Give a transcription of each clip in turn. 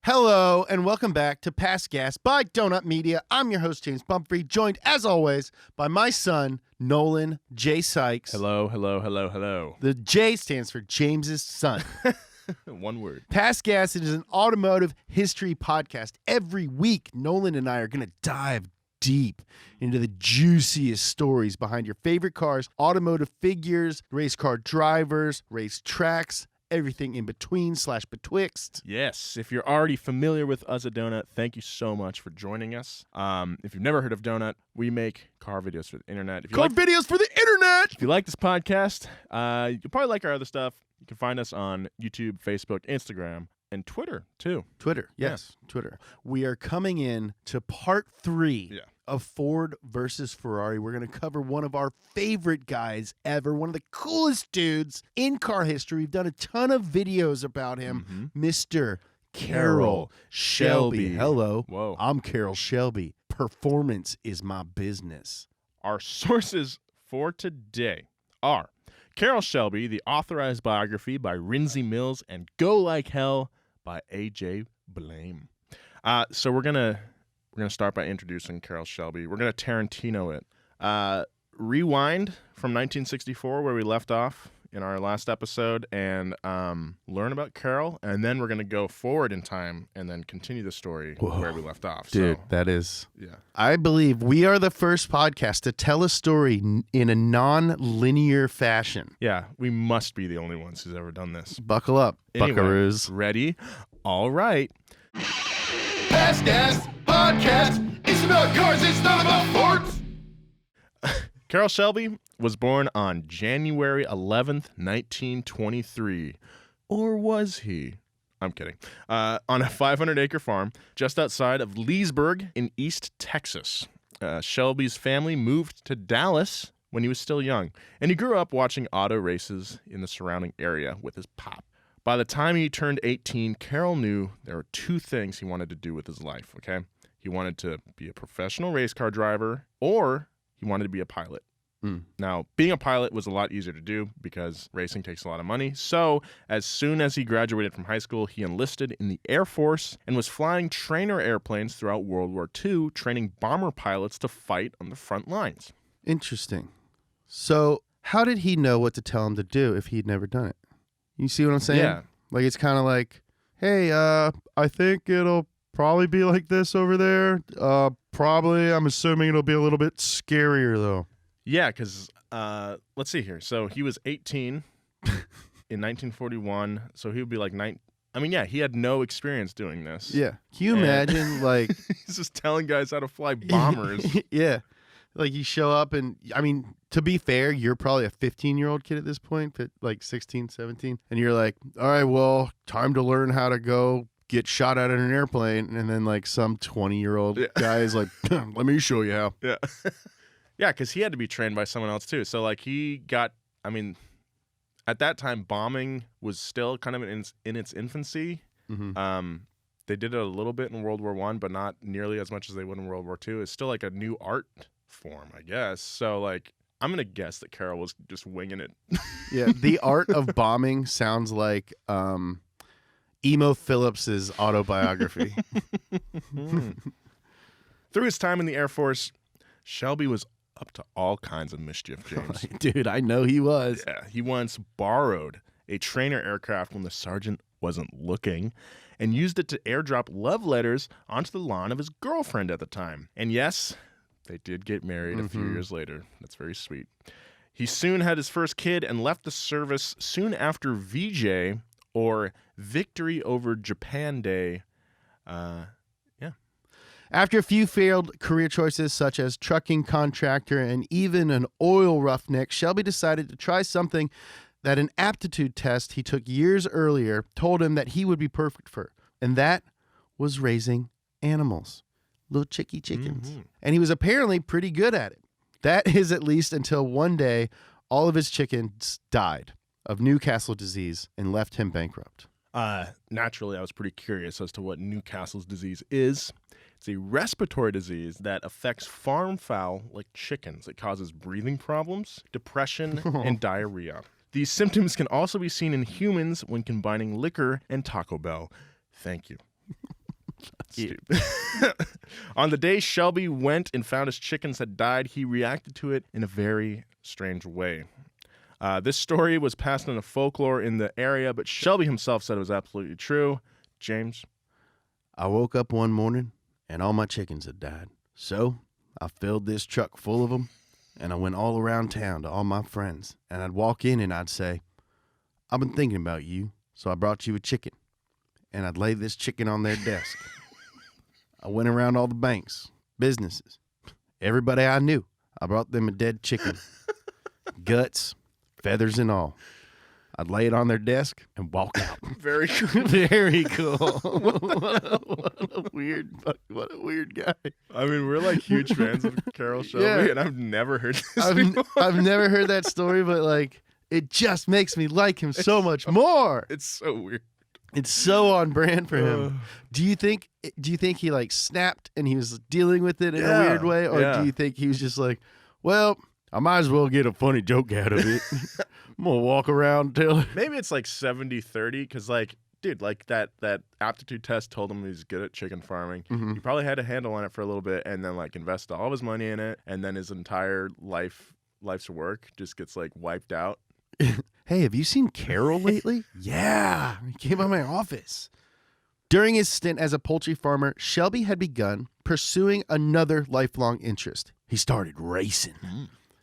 Hello, and welcome back to Pass Gas by Donut Media. I'm your host, James Pumphrey, joined, as always, by my son, Nolan J. Sykes. Hello, hello, hello, hello. The J stands for James's son. One word. Pass Gas is an automotive history podcast. Every week, Nolan and I are going to dive deep into the juiciest stories behind your favorite cars, automotive figures, race car drivers, race tracks, everything in between / betwixt. Yes, if you're already familiar with us at Donut, thank you so much for joining us. If you've never heard of Donut, we make car videos for the internet. Videos for the internet! If you like this podcast, you'll probably like our other stuff. You can find us on YouTube, Facebook, Instagram, and Twitter, too. Twitter, yes, Twitter. We are coming in to part 3 of Ford versus Ferrari. We're going to cover one of our favorite guys ever, one of the coolest dudes in car history. We've done a ton of videos about him, Mr. Carroll Shelby. Hello. Whoa. I'm Carroll Shelby. Performance is my business. Our sources for today are Carroll Shelby, the authorized biography by Rinsey Mills, and Go Like Hell by A.J. Blame. So we're gonna start by introducing Carroll Shelby. We're gonna Tarantino it. Rewind from 1964, where we left off in our last episode, and learn about Carroll, and then we're gonna go forward in time and then continue the story where we left off. Dude, that is... Yeah. I believe we are the first podcast to tell a story in a non-linear fashion. Yeah, we must be the only ones who's ever done this. Buckle up, anyway, buckaroos. Ready? All right. Pass Gas Podcast. It's about cars, it's not about Fords. Carroll Shelby was born on January 11th, 1923. Or was he? I'm kidding. On a 500-acre farm just outside of Leesburg in East Texas. Shelby's family moved to Dallas when he was still young, and he grew up watching auto races in the surrounding area with his pop. By the time he turned 18, Carroll knew there were 2 things he wanted to do with his life, okay? He wanted to be a professional race car driver, or he wanted to be a pilot. Now, being a pilot was a lot easier to do because racing takes a lot of money. So, as soon as he graduated from high school, he enlisted in the Air Force and was flying trainer airplanes throughout World War II, training bomber pilots to fight on the front lines. Interesting. So, how did he know what to tell him to do if he'd never done it? You see what I'm saying? Yeah. Like, it's kind of like, hey, I think it'll probably be like this over there. Probably, I'm assuming it'll be a little bit scarier, though. Yeah, because let's see here. So he was 18 in 1941. So he would be like 9. I mean, yeah, he had no experience doing this. Yeah. Can you imagine, like... He's just telling guys how to fly bombers. Yeah. Like, you show up and, I mean, to be fair, you're probably a 15-year-old kid at this point, like 16, 17. And you're like, all right, well, time to learn how to go get shot out of an airplane. And then, like, some 20-year-old guy is like, let me show you how. Yeah. Yeah, because he had to be trained by someone else, too. So, like, he got, I mean, at that time, bombing was still kind of in its infancy. Mm-hmm. They did it a little bit in World War I, but not nearly as much as they would in World War II. It's still, like, a new art form, I guess. So, like, I'm going to guess that Carroll was just winging it. Yeah, the art of bombing sounds like Emo Phillips's autobiography. Through his time in the Air Force, Shelby was up to all kinds of mischief, James. Dude, I know he was. Yeah, he once borrowed a trainer aircraft when the sergeant wasn't looking and used it to airdrop love letters onto the lawn of his girlfriend at the time. And yes, they did get married a few years later. That's very sweet. He soon had his first kid and left the service soon after VJ, or Victory Over Japan Day. After a few failed career choices such as trucking contractor and even an oil roughneck, Shelby decided to try something that an aptitude test he took years earlier told him that he would be perfect for, and that was raising animals, little chicky chickens. Mm-hmm. And he was apparently pretty good at it. That is at least until one day all of his chickens died of Newcastle disease and left him bankrupt. Naturally, I was pretty curious as to what Newcastle's disease is. It's a respiratory disease that affects farm fowl like chickens. It causes breathing problems, depression, and diarrhea. These symptoms can also be seen in humans when combining liquor and Taco Bell. Thank you. Stupid. On the day Shelby went and found his chickens had died, he reacted to it in a very strange way. This story was passed on a folklore in the area, but Shelby himself said it was absolutely true. James? I woke up one morning and all my chickens had died. So I filled this truck full of them and I went all around town to all my friends. And I'd walk in and I'd say, I've been thinking about you, so I brought you a chicken. And I'd lay this chicken on their desk. I went around all the banks, businesses, everybody I knew. I brought them a dead chicken, guts, feathers and all. I'd lay it on their desk and walk out. Very cool. Very cool. What a weird guy. I mean, we're like huge fans of Carroll Shelby, Yeah. and I've never heard this before. I've never heard that story, but like it just makes me like him so much more. It's so weird. It's so on brand for him. Do you think he like snapped and he was dealing with it in a weird way, or do you think he was just like, well, I might as well get a funny joke out of it. I'm gonna walk around till Maybe it's like 70-30, because like, dude, like that aptitude test told him he's good at chicken farming. He probably had a handle on it for a little bit and then like invest all of his money in it, and then his entire life's work just gets like wiped out. Hey, have you seen Carroll lately? Yeah, he came by my office. During his stint as a poultry farmer, Shelby had begun pursuing another lifelong interest. He started racing.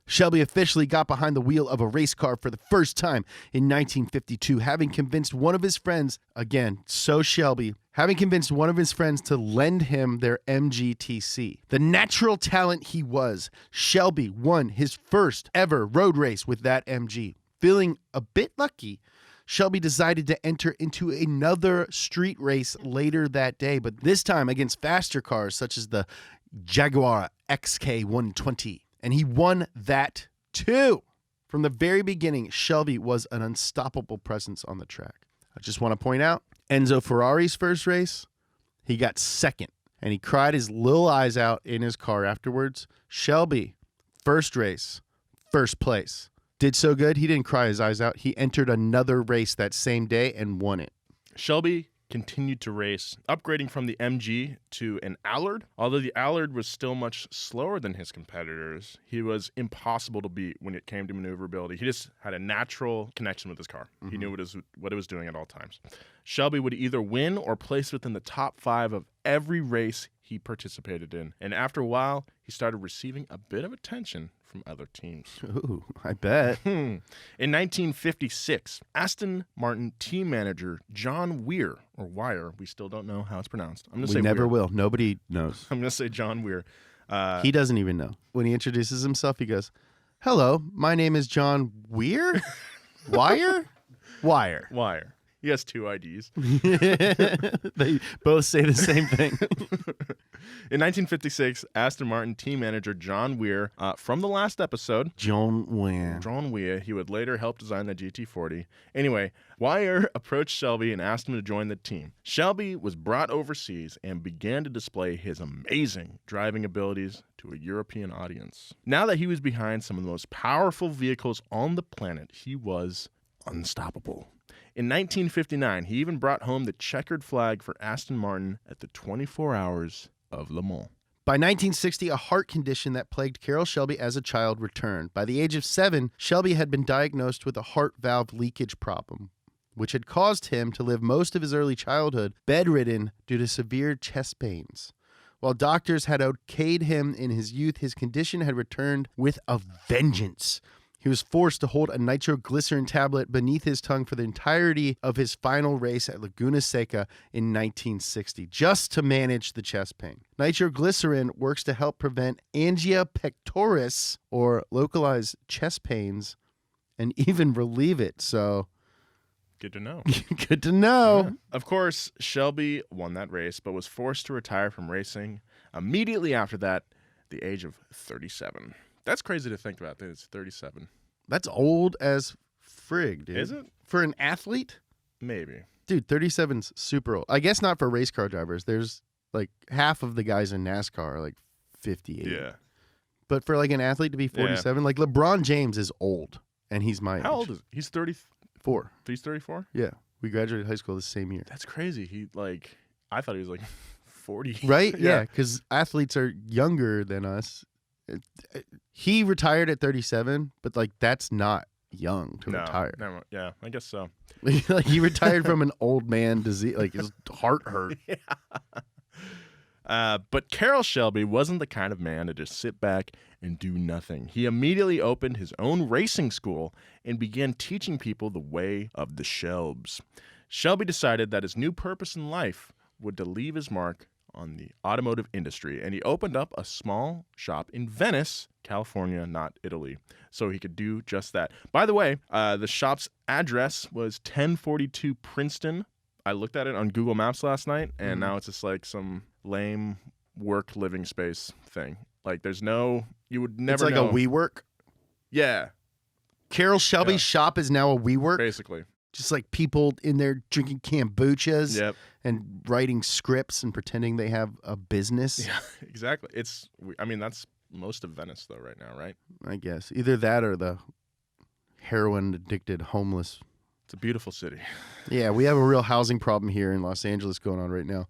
Shelby officially got behind the wheel of a race car for the first time in 1952, having convinced one of his friends, again, so Shelby, having convinced one of his friends to lend him their MGTC. The natural talent he was, Shelby won his first ever road race with that MG. Feeling a bit lucky, Shelby decided to enter into another street race later that day, but this time against faster cars such as the Jaguar XK120. And he won that too. From the very beginning, Shelby was an unstoppable presence on the track. I just want to point out, Enzo Ferrari's first race, he got second. And he cried his little eyes out in his car afterwards. Shelby, first race, first place. Did so good, he didn't cry his eyes out. He entered another race that same day and won it. Shelby continued to race, upgrading from the MG to an Allard. Although the Allard was still much slower than his competitors, he was impossible to beat when it came to maneuverability. He just had a natural connection with his car. He knew what it was doing at all times. Shelby would either win or place within the top 5 of every race he participated in. And after a while, he started receiving a bit of attention from other teams. Ooh, I bet. In 1956, Aston Martin team manager John Weir, or Wire, we still don't know how it's pronounced. I'm gonna say We never Weir. will. Nobody knows. I'm going to say John Weir. He doesn't even know. When he introduces himself, he goes, hello, my name is John Weir? Wire? Wire. Wire. He has 2 IDs. They both say the same thing. In 1956, Aston Martin team manager John Weir, from the last episode, John Weir. he would later help design the GT40. Anyway, Wire approached Shelby and asked him to join the team. Shelby was brought overseas and began to display his amazing driving abilities to a European audience. Now that he was behind some of the most powerful vehicles on the planet, he was unstoppable. In 1959, he even brought home the checkered flag for Aston Martin at the 24 Hours of Le Mans. By 1960, a heart condition that plagued Carroll Shelby as a child returned. By the age of 7, Shelby had been diagnosed with a heart valve leakage problem, which had caused him to live most of his early childhood bedridden due to severe chest pains. While doctors had okayed him in his youth, his condition had returned with a vengeance. He was forced to hold a nitroglycerin tablet beneath his tongue for the entirety of his final race at Laguna Seca in 1960, just to manage the chest pain. Nitroglycerin works to help prevent angina pectoris, or localized chest pains, and even relieve it. So, Good to know. good to know. Yeah. Of course, Shelby won that race, but was forced to retire from racing immediately after that, the age of 37. That's crazy to think about. That it's 37. That's old as frig, dude. Is it? For an athlete? Maybe. Dude, 37's super old. I guess not for race car drivers. There's like half of the guys in NASCAR are like 58. Yeah. But for like an athlete to be 47, like LeBron James is old, and he's my age. How old is he? He's 34. He's 34? Yeah. We graduated high school the same year. That's crazy. I thought he was like 40. Right? Yeah, because athletes are younger than us. He retired at 37, but like that's not young to retire. Never, yeah, I guess so. Like he retired from an old man disease, like his heart hurt. But Carroll Shelby wasn't the kind of man to just sit back and do nothing. He immediately opened his own racing school and began teaching people the way of the Shelbs. Shelby decided that his new purpose in life would to leave his mark on the automotive industry, and he opened up a small shop in Venice, California, not Italy, so he could do just that. By the way, the shop's address was 1042 Princeton. I looked at it on Google Maps last night, and now it's just like some lame work living space thing. Like there's no, you would never It's like know. a WeWork. Yeah, Carroll Shelby's shop is now a WeWork. basically. Just like people in there drinking kombuchas Yep. and writing scripts and pretending they have a business. Yeah, exactly. I mean, that's most of Venice though right now, right? I guess either that or the heroin addicted homeless. It's a beautiful city. Yeah, we have a real housing problem here in Los Angeles going on right now.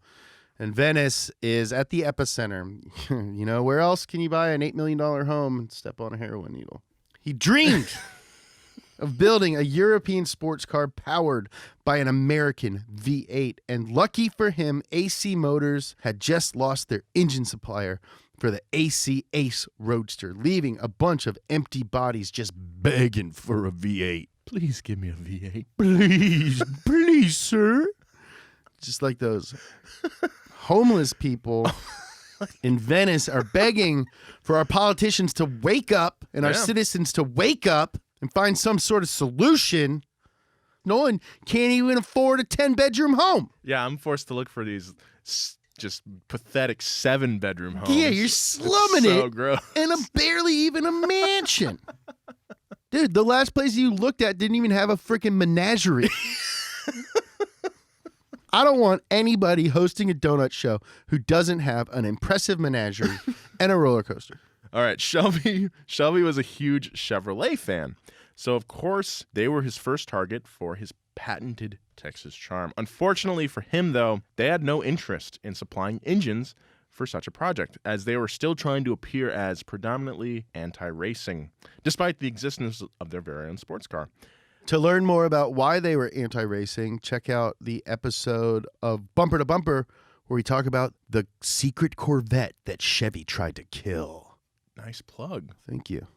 And Venice is at the epicenter. You know, where else can you buy an $8 million home and step on a heroin needle? He dreamed of building a European sports car powered by an American V8. And lucky for him, AC Motors had just lost their engine supplier for the AC Ace Roadster, leaving a bunch of empty bodies just begging for a V8. Please give me a V8. Please, sir. Just like those homeless people in Venice are begging for our politicians to wake up and our citizens to wake up and find some sort of solution. Nolan can't even afford a 10-bedroom home. Yeah, I'm forced to look for these just pathetic 7-bedroom homes. Yeah, you're slumming so it gross. in barely even a mansion. Dude, the last place you looked at didn't even have a freaking menagerie. I don't want anybody hosting a donut show who doesn't have an impressive menagerie and a roller coaster. All right, Shelby was a huge Chevrolet fan. So, of course, they were his first target for his patented Texas Charm. Unfortunately for him, though, they had no interest in supplying engines for such a project, as they were still trying to appear as predominantly anti-racing, despite the existence of their very own sports car. To learn more about why they were anti-racing, check out the episode of Bumper to Bumper where we talk about the secret Corvette that Chevy tried to kill. Nice plug. Thank you.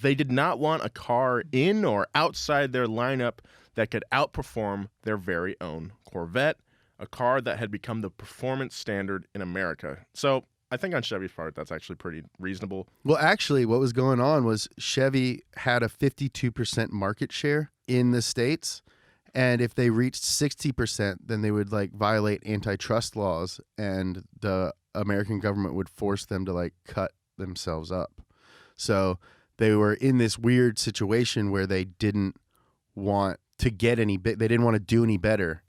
They did not want a car in or outside their lineup that could outperform their very own Corvette, a car that had become the performance standard in America. So I think on Chevy's part, that's actually pretty reasonable. Well, actually, what was going on was Chevy had a 52% market share in the States. And if they reached 60%, then they would like violate antitrust laws and the American government would force them to like cut themselves up. So they were in this weird situation where they didn't want to get they didn't want to do any better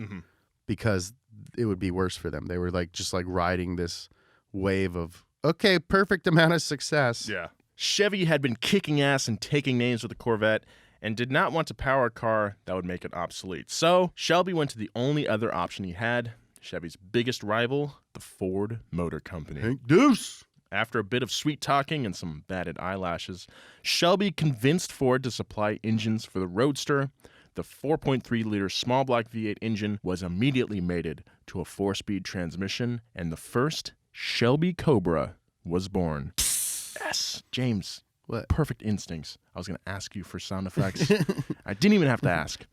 because it would be worse for them. They were like just like riding this wave of, okay, perfect amount of success. Yeah. Chevy had been kicking ass and taking names with the Corvette and did not want to power a car that would make it obsolete. So Shelby went to the only other option he had, Chevy's biggest rival, the Ford Motor Company. Hank Deuce. After a bit of sweet talking and some batted eyelashes, Shelby convinced Ford to supply engines for the Roadster. The 4.3-liter small block V8 engine was immediately mated to a 4-speed transmission, and the first Shelby Cobra was born. Yes, James. What? Perfect instincts. I was going to ask you for sound effects. I didn't even have to ask.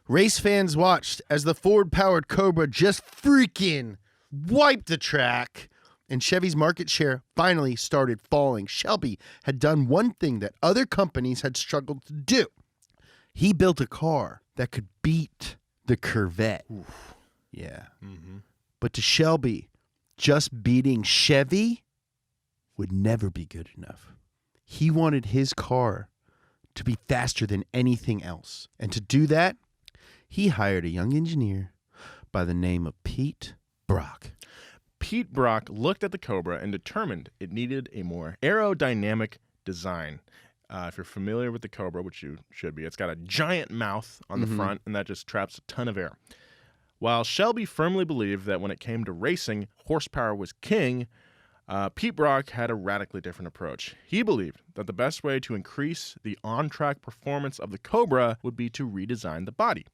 Race fans watched as the Ford-powered Cobra just freaking wiped the track, and Chevy's market share finally started falling. Shelby had done one thing that other companies had struggled to do. He built a car that could beat the Corvette. Oof. Yeah. Mm-hmm. But to Shelby, just beating Chevy would never be good enough. He wanted his car to be faster than anything else. And to do that, he hired a young engineer by the name of Pete Brock. Pete Brock looked at the Cobra and determined it needed a more aerodynamic design. If you're familiar with the Cobra, which you should be, it's got a giant mouth on the front, and that just traps a ton of air. While Shelby firmly believed that when it came to racing, horsepower was king, Pete Brock had a radically different approach. He believed that the best way to increase the on-track performance of the Cobra would be to redesign the body.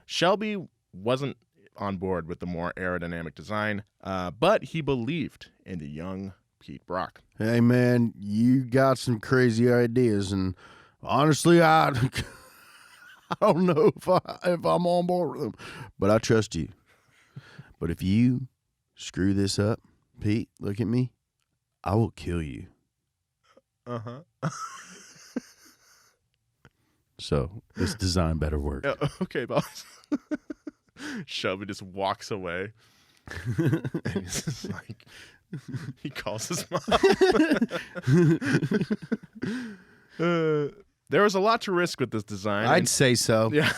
Shelby wasn't on board with the more aerodynamic design, but he believed in the young Pete Brock. Hey, man, you got some crazy ideas, and honestly, I don't know if I'm on board with them, but I trust you. But if you screw this up, Pete, look at me, I will kill you. Uh-huh. So this design better work. Okay, boss. Shelby just walks away. And he's just like, he calls his mom. There was a lot to risk with this design. I'd say so. Yeah.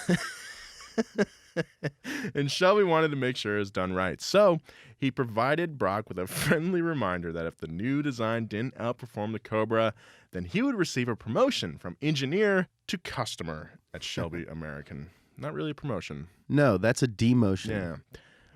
And Shelby wanted to make sure it was done right. So he provided Brock with a friendly reminder that if the new design didn't outperform the Cobra, then he would receive a promotion from engineer to customer at Shelby American. Not really a promotion. No, that's a demotion. Yeah.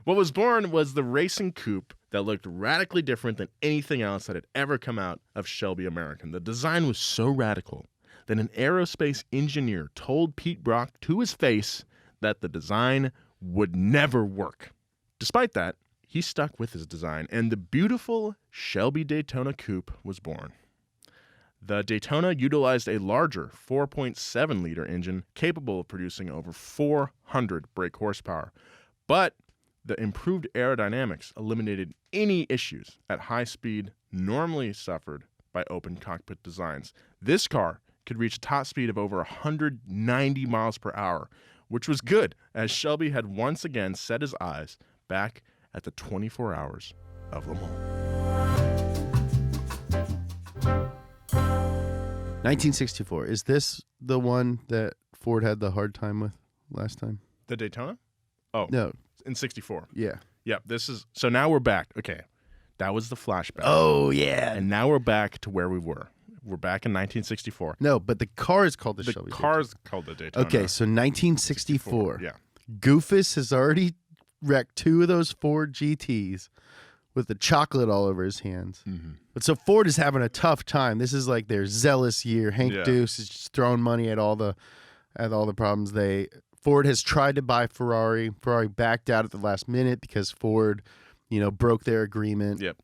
What was born was the racing coupe that looked radically different than anything else that had ever come out of Shelby American. The design was so radical that an aerospace engineer told Pete Brock to his face that the design would never work. Despite that, he stuck with his design, and the beautiful Shelby Daytona coupe was born. The Daytona utilized a larger 4.7-liter engine capable of producing over 400 brake horsepower, but the improved aerodynamics eliminated any issues at high speed normally suffered by open cockpit designs. This car could reach a top speed of over 190 miles per hour, which was good, as Shelby had once again set his eyes back at the 24 hours of Le Mans. 1964. Is this the one that Ford had the hard time with last time? The Daytona? Oh, No. in 64. Yeah. Yep, this is, so now we're back. Okay, that was the flashback. Oh, yeah. And now we're back to where we were. We're back in 1964. No, but the car is called the The Shelby. car's called the Daytona. Okay, so 1964. Yeah. Goofus has already wrecked 2 of those Ford GTs with the chocolate all over his hands. Mm-hmm. But so Ford is having a tough time. This is like their zealous year. Hank Yeah. Deuce is just throwing money at all the problems. Ford has tried to buy Ferrari. Ferrari backed out at the last minute because Ford, broke their agreement. Yep.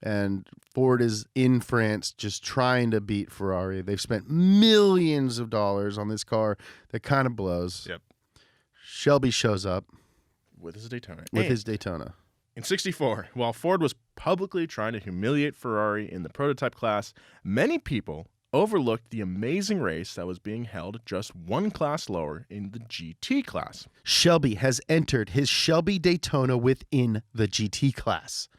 And Ford is in France just trying to beat Ferrari. They've spent millions of dollars on this car that kind of blows. Yep. Shelby shows up With his Daytona. with And his Daytona. in 64, while Ford was publicly trying to humiliate Ferrari in the prototype class, many people overlooked the amazing race that was being held just one class lower in the GT class. Shelby has entered his Shelby Daytona within the GT class.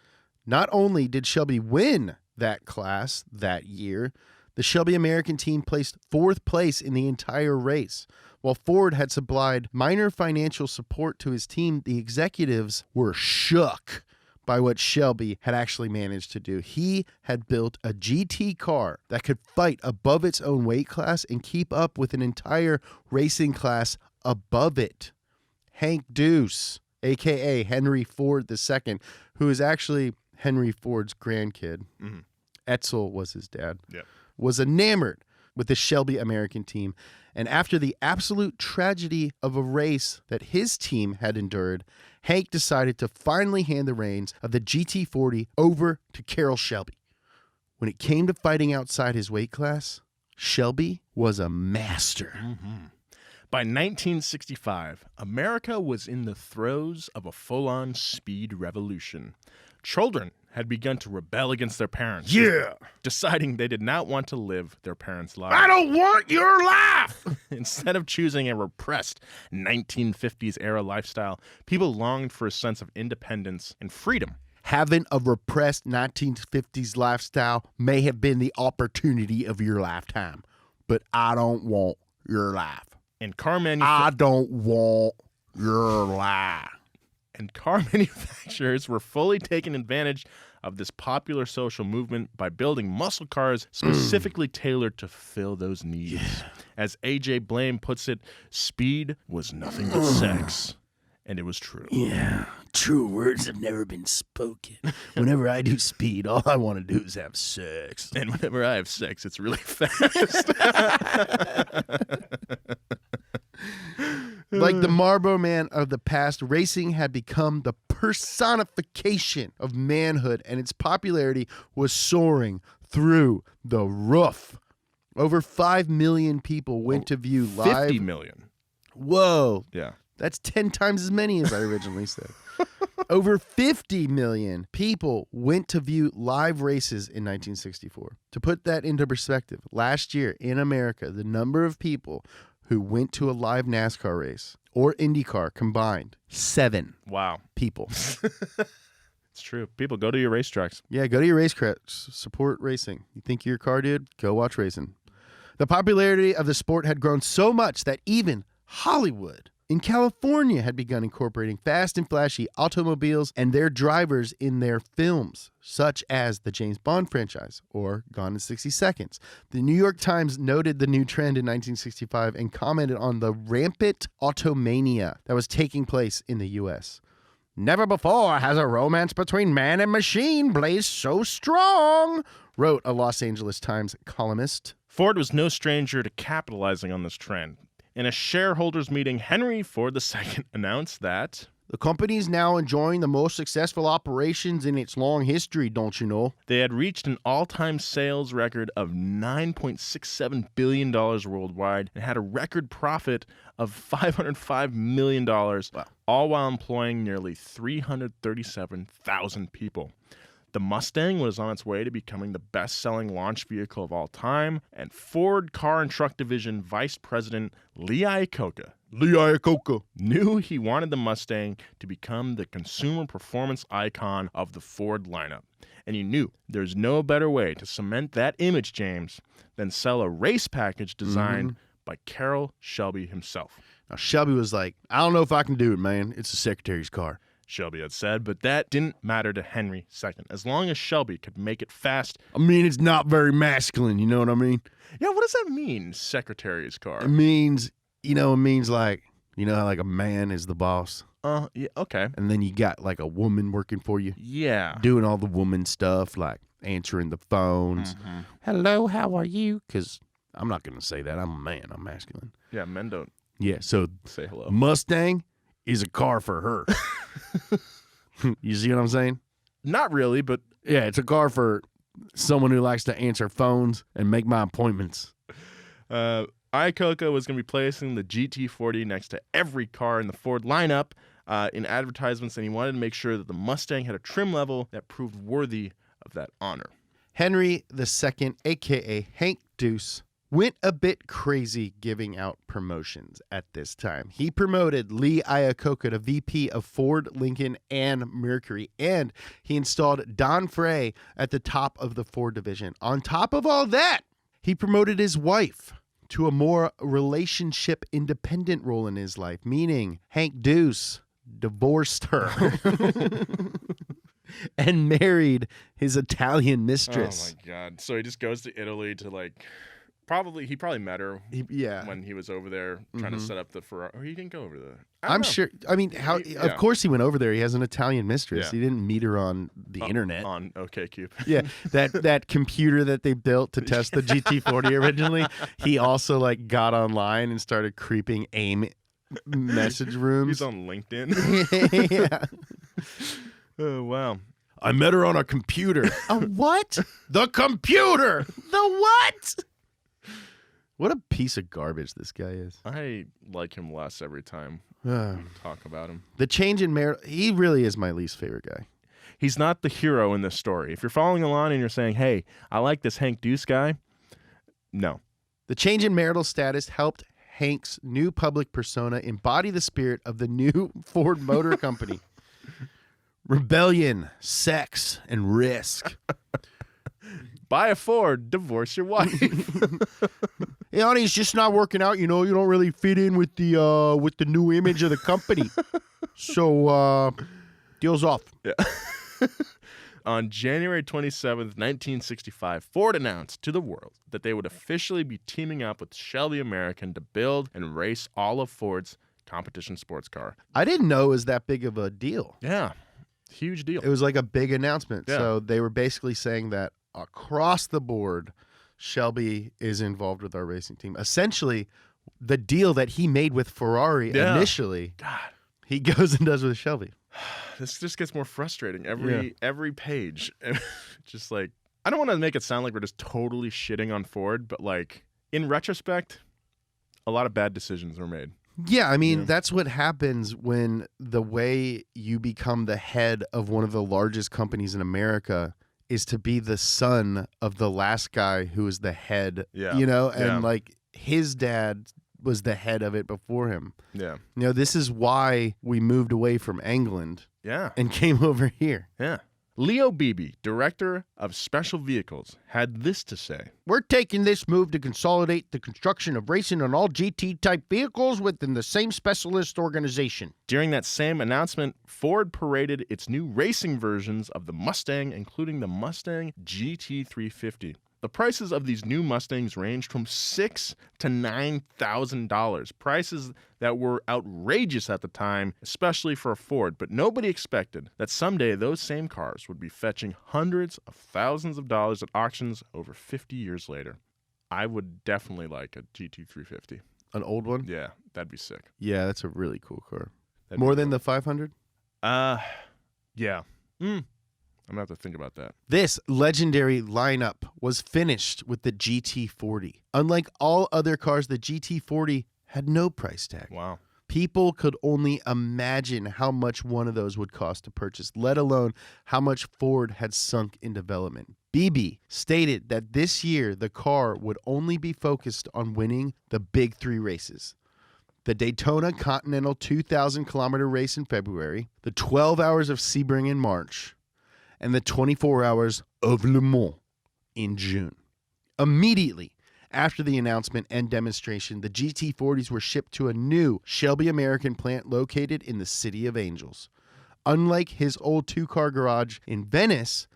Not only did Shelby win that class that year, the Shelby American team placed 4th place in the entire race. While Ford had supplied minor financial support to his team, the executives were shook by what Shelby had actually managed to do. He had built a GT car that could fight above its own weight class and keep up with an entire racing class above it. Hank Deuce, a.k.a. Henry Ford II, who is actually Henry Ford's grandkid. Mm-hmm. Etzel was his dad. Yep. Was enamored with the Shelby American team. And after the absolute tragedy of a race that his team had endured, Hank decided to finally hand the reins of the GT40 over to Carroll Shelby. When it came to fighting outside his weight class, Shelby was a master. Mm-hmm. By 1965, America was in the throes of a full-on speed revolution. Children had begun to rebel against their parents. Yeah. Deciding they did not want to live their parents' lives. I don't want your life. Instead of choosing a repressed 1950s era lifestyle, people longed for a sense of independence and freedom. Having a repressed 1950s lifestyle may have been the opportunity of your lifetime, but I don't want your life. And car I don't want your life. And car manufacturers were fully taking advantage of this popular social movement by building muscle cars specifically tailored to fill those needs. Yeah. As A.J. Blame puts it, speed was nothing but sex. And it was true. Yeah, true words have never been spoken. Whenever I do speed, all I want to do is have sex. And whenever I have sex, it's really fast. Like the Marlboro Man of the past, racing had become the personification of manhood, and its popularity was soaring through the roof. Over 5 million people went to view live. 50 million. Whoa. Yeah. That's 10 times as many as I originally said. Over 50 million people went to view live races in 1964. To put that into perspective, last year in America, the number of people who went to a live NASCAR race or IndyCar combined, 7 Wow. people. It's true. People, go to your racetracks. Yeah, go to your racetracks. Support racing. You think you're a car dude? Go watch racing. The popularity of the sport had grown so much that even Hollywood in California had begun incorporating fast and flashy automobiles and their drivers in their films, such as the James Bond franchise or Gone in 60 Seconds. The New York Times noted the new trend in 1965 and commented on the rampant automania that was taking place in the U.S. Never before has a romance between man and machine blazed so strong, wrote a Los Angeles Times columnist. Ford was no stranger to capitalizing on this trend. In a shareholders meeting, Henry Ford II announced that The company is now enjoying the most successful operations in its long history, don't you know? they had reached an all-time sales record of $9.67 billion worldwide and had a record profit of $505 million, all while employing nearly 337,000 people. The Mustang was on its way to becoming the best-selling launch vehicle of all time, and Ford Car and Truck Division Vice President Lee Iacocca knew he wanted the Mustang to become the consumer performance icon of the Ford lineup. And he knew there's no better way to cement that image, James, than sell a race package designed by Carroll Shelby himself. Now, Shelby was like, I don't know if I can do it, man. It's the secretary's car. Shelby had said, but that didn't matter to Henry II. As long as Shelby could make it fast. I mean, it's not very masculine, you know what I mean? Yeah, what does that mean, secretary's car? It means, like, how like a man is the boss. Yeah, okay. And then you got like a woman working for you. Yeah. Doing all the woman stuff, like answering the phones. Hello, how are you? Because I'm not going to say that. I'm a man. I'm masculine. Yeah, men don't Yeah, so say hello. Mustang is a car for her. You see what I'm saying? Not really, but Yeah, it's a car for someone who likes to answer phones and make my appointments. Iacocca was going to be placing the GT40 next to every car in the Ford lineup in advertisements, and he wanted to make sure that the Mustang had a trim level that proved worthy of that honor. Henry II, a.k.a. Hank Deuce, went a bit crazy giving out promotions at this time. He promoted Lee Iacocca to VP of Ford, Lincoln, and Mercury, and he installed Don Frey at the top of the Ford division. On top of all that, he promoted his wife to a more relationship-independent role in his life, meaning Hank Deuce divorced her and married his Italian mistress. Oh, my God. So he just goes to Italy to, like, he probably met her when he was over there trying to set up the Ferrari. Or he didn't go over there. I'm sure. I mean, of course he went over there. He has an Italian mistress. Yeah. He didn't meet her on the internet. On OkCupid. Yeah, that computer that they built to test the GT40 originally, he also like got online and started creeping AIM message rooms. He's on LinkedIn. Yeah. Oh, wow. I met her on a computer. A what? The computer. The what? What a piece of garbage this guy is. I like him less every time we talk about him. The change in he really is my least favorite guy. He's not the hero in this story. If you're following along and you're saying, hey, I like this Hank Deuce guy, no. The change in marital status helped Hank's new public persona embody the spirit of the new Ford Motor Company. Rebellion, sex, and risk. Buy a Ford, divorce your wife. Hey, honey, it's just not working out. You know, you don't really fit in with the new image of the company. So, deal's off. Yeah. On January 27th, 1965, Ford announced to the world that they would officially be teaming up with Shelby American to build and race all of Ford's competition sports car. I didn't know it was that big of a deal. Yeah, huge deal. It was like a big announcement. Yeah. So they were basically saying that across the board, Shelby is involved with our racing team. Essentially, the deal that he made with Ferrari initially, God, he goes and does with Shelby. this just gets more frustrating every page. Just like, I don't want to make it sound like we're just totally shitting on Ford, but like in retrospect, a lot of bad decisions were made. Yeah, I mean, that's what happens when the way you become the head of one of the largest companies in America is to be the son of the last guy who was the head, and like his dad was the head of it before him. Yeah. This is why we moved away from England and came over here. Yeah. Leo Beebe, director of special vehicles, had this to say. We're taking this move to consolidate the construction of racing on all GT-type vehicles within the same specialist organization. During that same announcement, Ford paraded its new racing versions of the Mustang, including the Mustang GT350. The prices of these new Mustangs ranged from $6,000 to $9,000, prices that were outrageous at the time, especially for a Ford, but nobody expected that someday those same cars would be fetching hundreds of thousands of dollars at auctions over 50 years later. I would definitely like a GT350. An old one? Yeah, that'd be sick. Yeah, that's a really cool car. That'd More be than cool. the 500? Yeah. I'm going to have to think about that. This legendary lineup was finished with the GT40. Unlike all other cars, the GT40 had no price tag. Wow. People could only imagine how much one of those would cost to purchase, let alone how much Ford had sunk in development. Beebe stated that this year the car would only be focused on winning the big three races: the Daytona Continental 2,000-kilometer race in February, the 12 Hours of Sebring in March, and the 24 Hours of Le Mans in June. Immediately after the announcement and demonstration, the GT40s were shipped to a new Shelby American plant located in the City of Angels. Unlike his old two-car garage in Venice,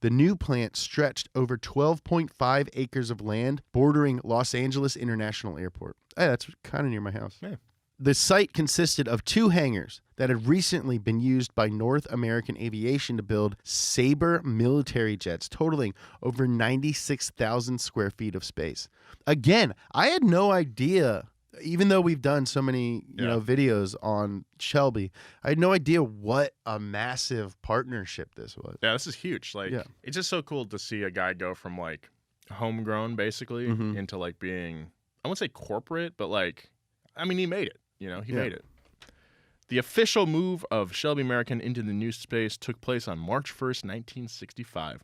the new plant stretched over 12.5 acres of land bordering Los Angeles International Airport. Hey, that's kind of near my house. Yeah. The site consisted of two hangars that had recently been used by North American Aviation to build Sabre military jets, totaling over 96,000 square feet of space. Again, I had no idea, even though we've done so many videos on Shelby, I had no idea what a massive partnership this was. Yeah, this is huge. Like, it's just so cool to see a guy go from like homegrown basically into like being, I won't say corporate, but like, I mean, he made it. He made it. The official move of Shelby American into the new space took place on March 1st, 1965.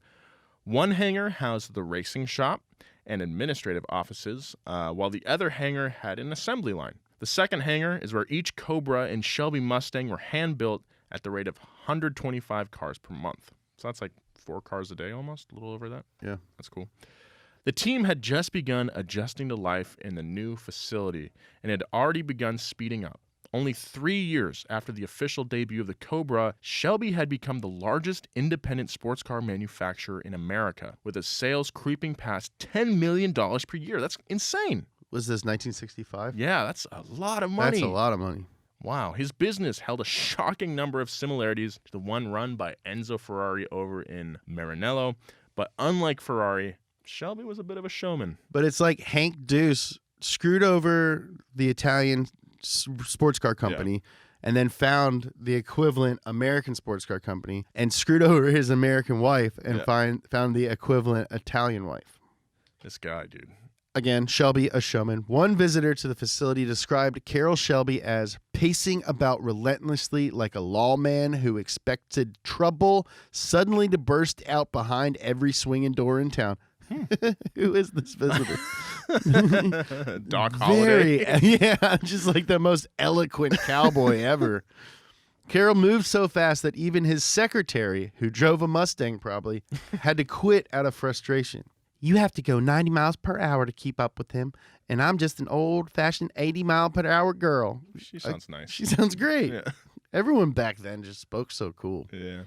One hangar housed the racing shop and administrative offices, while the other hangar had an assembly line. The second hangar is where each Cobra and Shelby Mustang were hand-built at the rate of 125 cars per month. So that's like 4 cars a day almost, a little over that. Yeah. That's cool. The team had just begun adjusting to life in the new facility and had already begun speeding up. Only 3 years after the official debut of the Cobra, Shelby had become the largest independent sports car manufacturer in America, with its sales creeping past $10 million per year. That's insane. Was this 1965? Yeah, that's a lot of money. That's a lot of money. Wow. His business held a shocking number of similarities to the one run by Enzo Ferrari over in Maranello. But unlike Ferrari, Shelby was a bit of a showman. But it's like Hank Deuce screwed over the Italian sports car company and then found the equivalent American sports car company and screwed over his American wife and found the equivalent Italian wife. This guy, dude. Again, Shelby, a showman. One visitor to the facility described Carroll Shelby as pacing about relentlessly like a lawman who expected trouble suddenly to burst out behind every swinging door in town. Who is this visitor? Doc Holliday. Just like the most eloquent cowboy ever. Carroll moved so fast that even his secretary, who drove a Mustang probably, had to quit out of frustration. You have to go 90 miles per hour to keep up with him, and I'm just an old-fashioned 80-mile-per-hour girl. She sounds nice. She sounds great. Yeah. Everyone back then just spoke so cool. Yeah.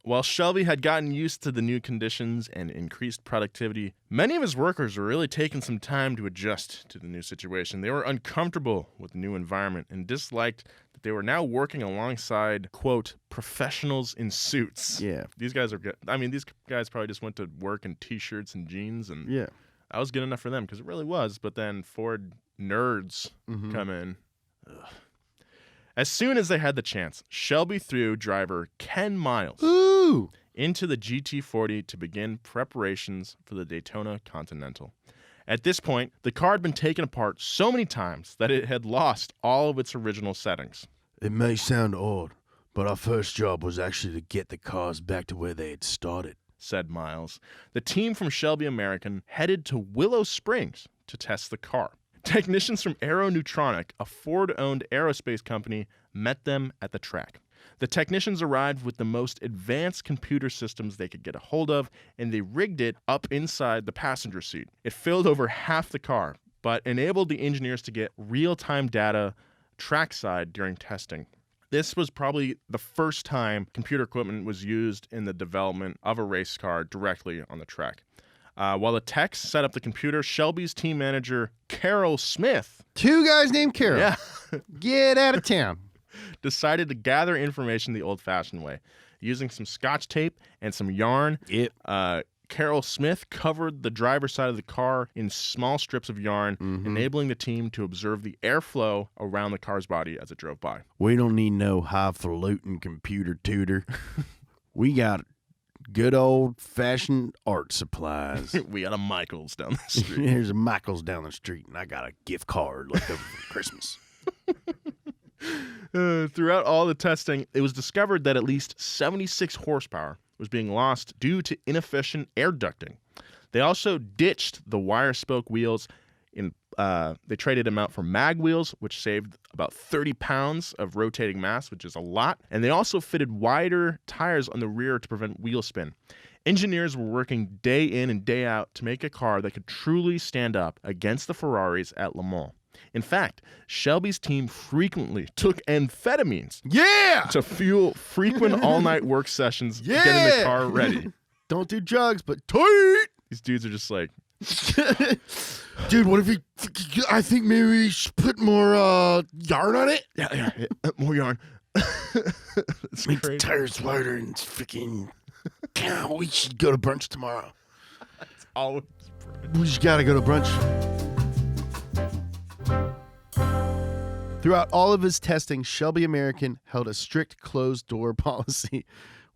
While Shelby had gotten used to the new conditions and increased productivity, many of his workers were really taking some time to adjust to the new situation. They were uncomfortable with the new environment and disliked that they were now working alongside, quote, professionals in suits. Yeah. These guys probably just went to work in T-shirts and jeans, and Yeah. that was good enough for them because it really was. But then Ford nerds come in. Ugh. As soon as they had the chance, Shelby threw driver Ken Miles into the GT40 to begin preparations for the Daytona Continental. At this point, the car had been taken apart so many times that it had lost all of its original settings. It may sound odd, but our first job was actually to get the cars back to where they had started, said Miles. The team from Shelby American headed to Willow Springs to test the car. Technicians from Aeronutronic, a Ford-owned aerospace company, met them at the track. The technicians arrived with the most advanced computer systems they could get a hold of, and they rigged it up inside the passenger seat. It filled over half the car, but enabled the engineers to get real-time data trackside during testing. This was probably the first time computer equipment was used in the development of a race car directly on the track. While the techs set up the computer, Shelby's team manager, Carroll Smith, 2 guys named Carroll, get out of town, decided to gather information the old-fashioned way. Using some Scotch tape and some yarn, Carroll Smith covered the driver's side of the car in small strips of yarn, enabling the team to observe the airflow around the car's body as it drove by. We don't need no highfalutin computer tutor. We got good old-fashioned art supplies. We got a Michael's down the street. There's a Michael's down the street, and I got a gift card left over for Christmas. Throughout all the testing, it was discovered that at least 76 horsepower was being lost due to inefficient air ducting. They also ditched the wire spoke wheels. They traded them out for mag wheels, which saved about 30 pounds of rotating mass, which is a lot. And they also fitted wider tires on the rear to prevent wheel spin. Engineers were working day in and day out to make a car that could truly stand up against the Ferraris at Le Mans. In fact, Shelby's team frequently took amphetamines to fuel frequent all-night work sessions getting the car ready. Don't do drugs, but tight. These dudes are just like, dude, what if I think maybe we should put more yarn on it? Yeah, more yarn. It's Make crazy. the tires wider and freaking. We should go to brunch tomorrow. It's always We just gotta go to brunch. Throughout all of his testing, Shelby American held a strict closed-door policy,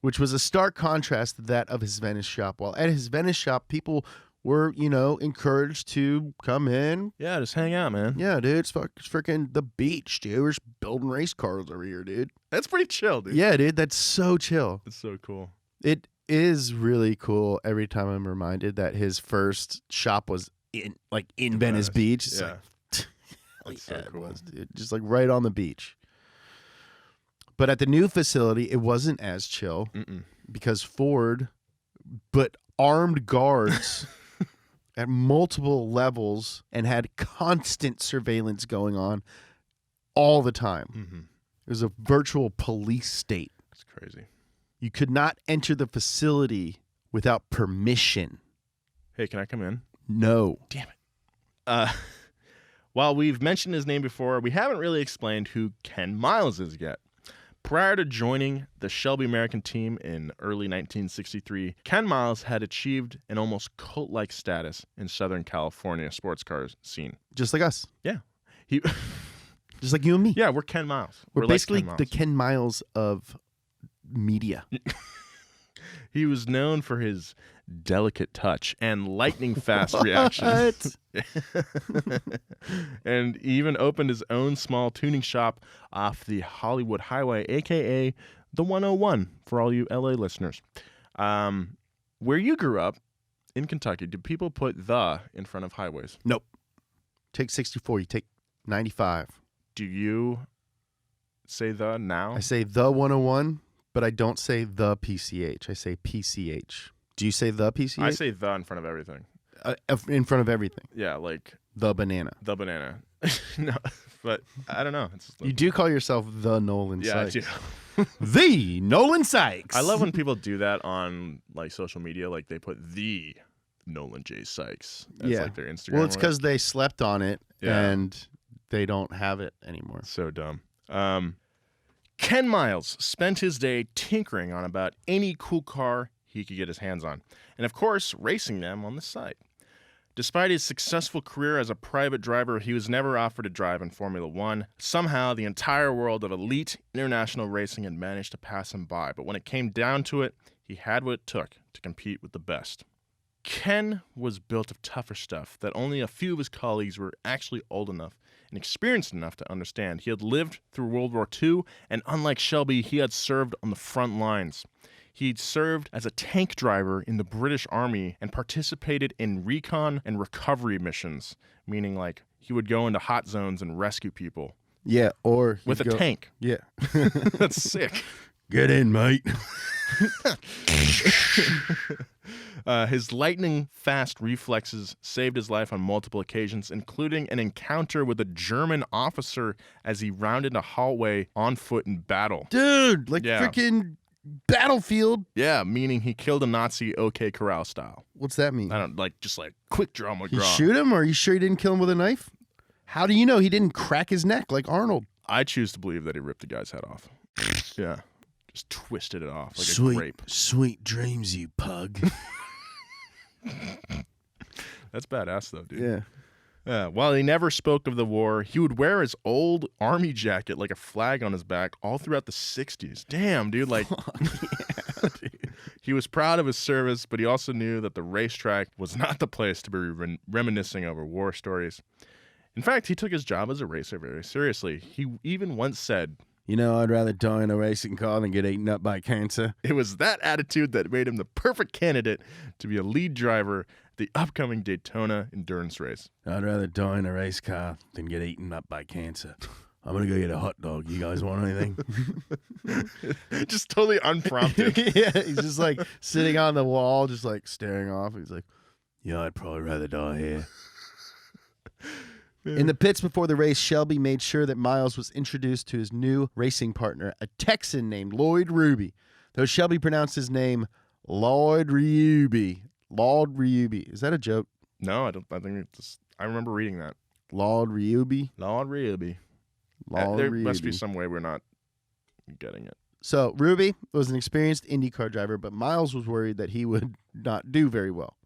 which was a stark contrast to that of his Venice shop. While at his Venice shop, people were, encouraged to come in. Yeah, just hang out, man. Yeah, dude, it's freaking the beach, dude. We're just building race cars over here, dude. That's pretty chill, dude. Yeah, dude, that's so chill. It's so cool. It is really cool every time I'm reminded that his first shop was in Venice Beach. It's Yeah. That's so cool. It was, dude. Just like right on the beach. But at the new facility, it wasn't as chill because Ford put armed guards at multiple levels and had constant surveillance going on all the time. It was a virtual police state. It's crazy. You could not enter the facility without permission. Hey, can I come in? No. Damn it. While we've mentioned his name before, we haven't really explained who Ken Miles is yet. Prior to joining the Shelby American team in early 1963, Ken Miles had achieved an almost cult-like status in Southern California sports car scene. Just like us. Yeah. Just like you and me. Yeah, we're Ken Miles. We're like basically Ken Miles. the Ken Miles of media. He was known for his delicate touch and lightning-fast reactions. And he even opened his own small tuning shop off the Hollywood Highway, a.k.a. the 101, for all you L.A. listeners. Where you grew up, in Kentucky, do people put the in front of highways? Nope. Take 64. You take 95. Do you say the now? I say the 101, but I don't say the PCH. I say PCH. Do you say the PCH? I say the in front of everything. In front of everything. Yeah, like The banana. the banana. No, but I don't know. You do call yourself the Nolan yeah, Sykes. I do. The Nolan Sykes. I love when people do that on like social media. Like they put the Nolan J. Sykes as like their Instagram. Well, it's because they slept on it Yeah. and they don't have it anymore. So dumb. Ken Miles spent his day tinkering on about any cool car he could get his hands on, and of course, racing them on the side. Despite his successful career as a private driver, he was never offered to drive in Formula One. Somehow, the entire world of elite international racing had managed to pass him by, but when it came down to it, he had what it took to compete with the best. Ken was built of tougher stuff that only a few of his colleagues were actually old enough and experienced enough to understand. He had lived through World War II, and unlike Shelby, he had served on the front lines. He'd served as a tank driver in the British Army and participated in recon and recovery missions, meaning like he would go into hot zones and rescue people. Yeah, or With a tank. Yeah. That's sick. Get in, mate. His lightning-fast reflexes saved his life on multiple occasions, including an encounter with a German officer as he rounded a hallway on foot in battle. Dude, like Yeah. freaking Battlefield. Yeah, meaning he killed a Nazi OK Corral style. What's that mean? I don't just like quick draw He McGraw. shoot him, or are you sure he didn't kill him with a knife? How do you know he didn't crack his neck like Arnold? I choose to believe that he ripped the guy's head off. Yeah, just twisted it off like sweet, a grape. Sweet dreams, you pug. That's badass though, dude. Yeah. While he never spoke of the war, he would wear his old army jacket like a flag on his back all throughout the 60s. Damn, dude. Like, he was proud of his service, but he also knew that the racetrack was not the place to be reminiscing over war stories. In fact, he took his job as a racer very seriously. He even once said, You know, I'd rather die in a racing car than get eaten up by cancer. it was that attitude that made him the perfect candidate to be a lead driver at the upcoming Daytona endurance race. I'd rather die in a race car than get eaten up by cancer. I'm going to go get a hot dog. You guys want anything? Just totally unprompted. Yeah, he's just like sitting on the wall, just like staring off. He's like, yeah, I'd probably rather die here. In the pits before the race, Shelby made sure that Miles was introduced to his new racing partner, a Texan named Lloyd Ruby. Though Shelby pronounced his name Lloyd Ruby. Lloyd Ruby. Is that a joke? No, I don't. I think it's just, I remember reading that. Lloyd Ruby? Lord Ruby. Lloyd There Ruby. must be some way we're not getting it. So Ruby was an experienced IndyCar driver, but Miles was worried that he would not do very well.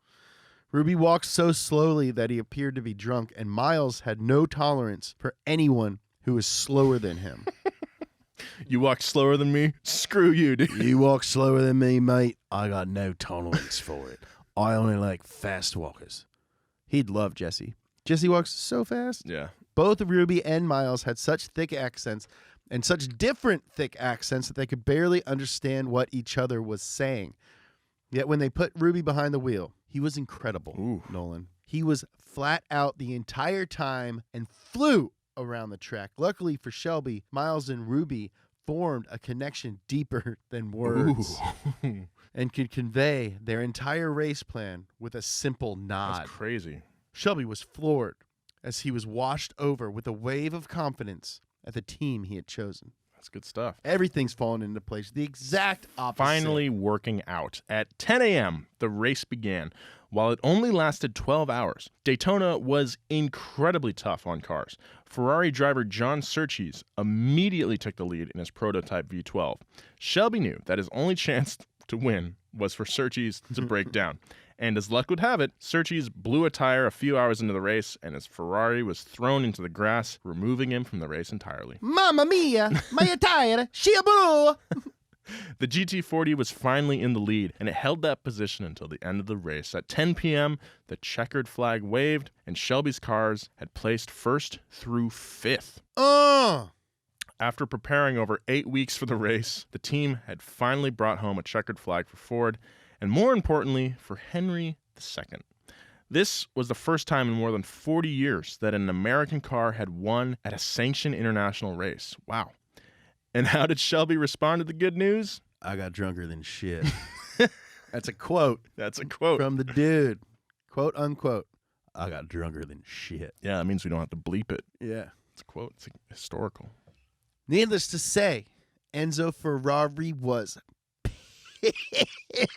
Ruby walked so slowly that he appeared to be drunk, and Miles had no tolerance for anyone who was slower than him. You walk slower than me? Screw you, dude. You walk slower than me, mate. I got no tolerance for it. I only like fast walkers. He'd love Jesse. Jesse walks so fast. Yeah. Both Ruby and Miles had such thick accents and such different thick accents that they could barely understand what each other was saying. Yet when they put Ruby behind the wheel, he was incredible, Ooh. Nolan. He was flat out the entire time and flew around the track. Luckily for Shelby, Miles and Ruby formed a connection deeper than words and could convey their entire race plan with a simple nod. That's crazy. Shelby was floored as he was washed over with a wave of confidence at the team he had chosen. That's good stuff. Everything's fallen into place. The exact opposite. Finally working out. At 10 a.m., the race began. While it only lasted 12 hours, Daytona was incredibly tough on cars. Ferrari driver John Surtees immediately took the lead in his prototype V12. Shelby knew that his only chance to win was for Surtees to break down. And as luck would have it, Surtees blew a tire a few hours into the race, and his Ferrari was thrown into the grass, removing him from the race entirely. Mamma mia, my tire, she blew. The GT40 was finally in the lead, and it held that position until the end of the race. At 10 p.m., the checkered flag waved, and Shelby's cars had placed first through fifth. After preparing over 8 weeks for the race, the team had finally brought home a checkered flag for Ford, and more importantly, for Henry II. This was the first time in more than 40 years that an American car had won at a sanctioned international race. Wow. And how did Shelby respond to the good news? I got drunker than shit. That's a quote. That's a quote. From the dude. Quote, unquote. I got drunker than shit. Yeah, that means we don't have to bleep it. Yeah. It's a quote. It's historical. Needless to say, Enzo Ferrari was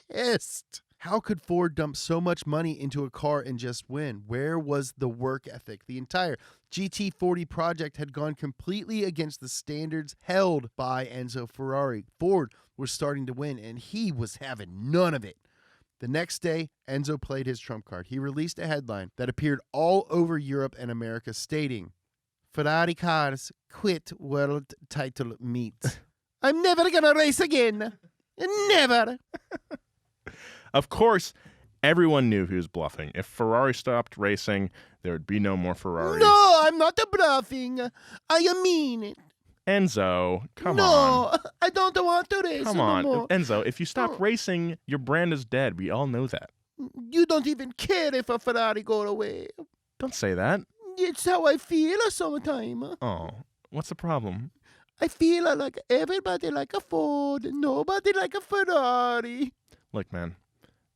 pissed. How could Ford dump so much money into a car and just win? Where was the work ethic? The entire GT40 project had gone completely against the standards held by Enzo Ferrari. Ford was starting to win, and he was having none of it. The next day, Enzo played his trump card. He released a headline that appeared all over Europe and America stating, "Ferrari cars quit world title meet. I'm never gonna race again. Never." Of course, everyone knew he was bluffing. If Ferrari stopped racing, there would be no more Ferrari. No, I'm not bluffing. I mean it. Enzo, come on. No, I don't want to race Come no on. more. Enzo, if you stop racing, your brand is dead. We all know that. You don't even care if a Ferrari go away. Don't say that. It's how I feel sometimes. Oh, what's the problem? I feel like everybody like a Ford, nobody like a Ferrari. Look, man,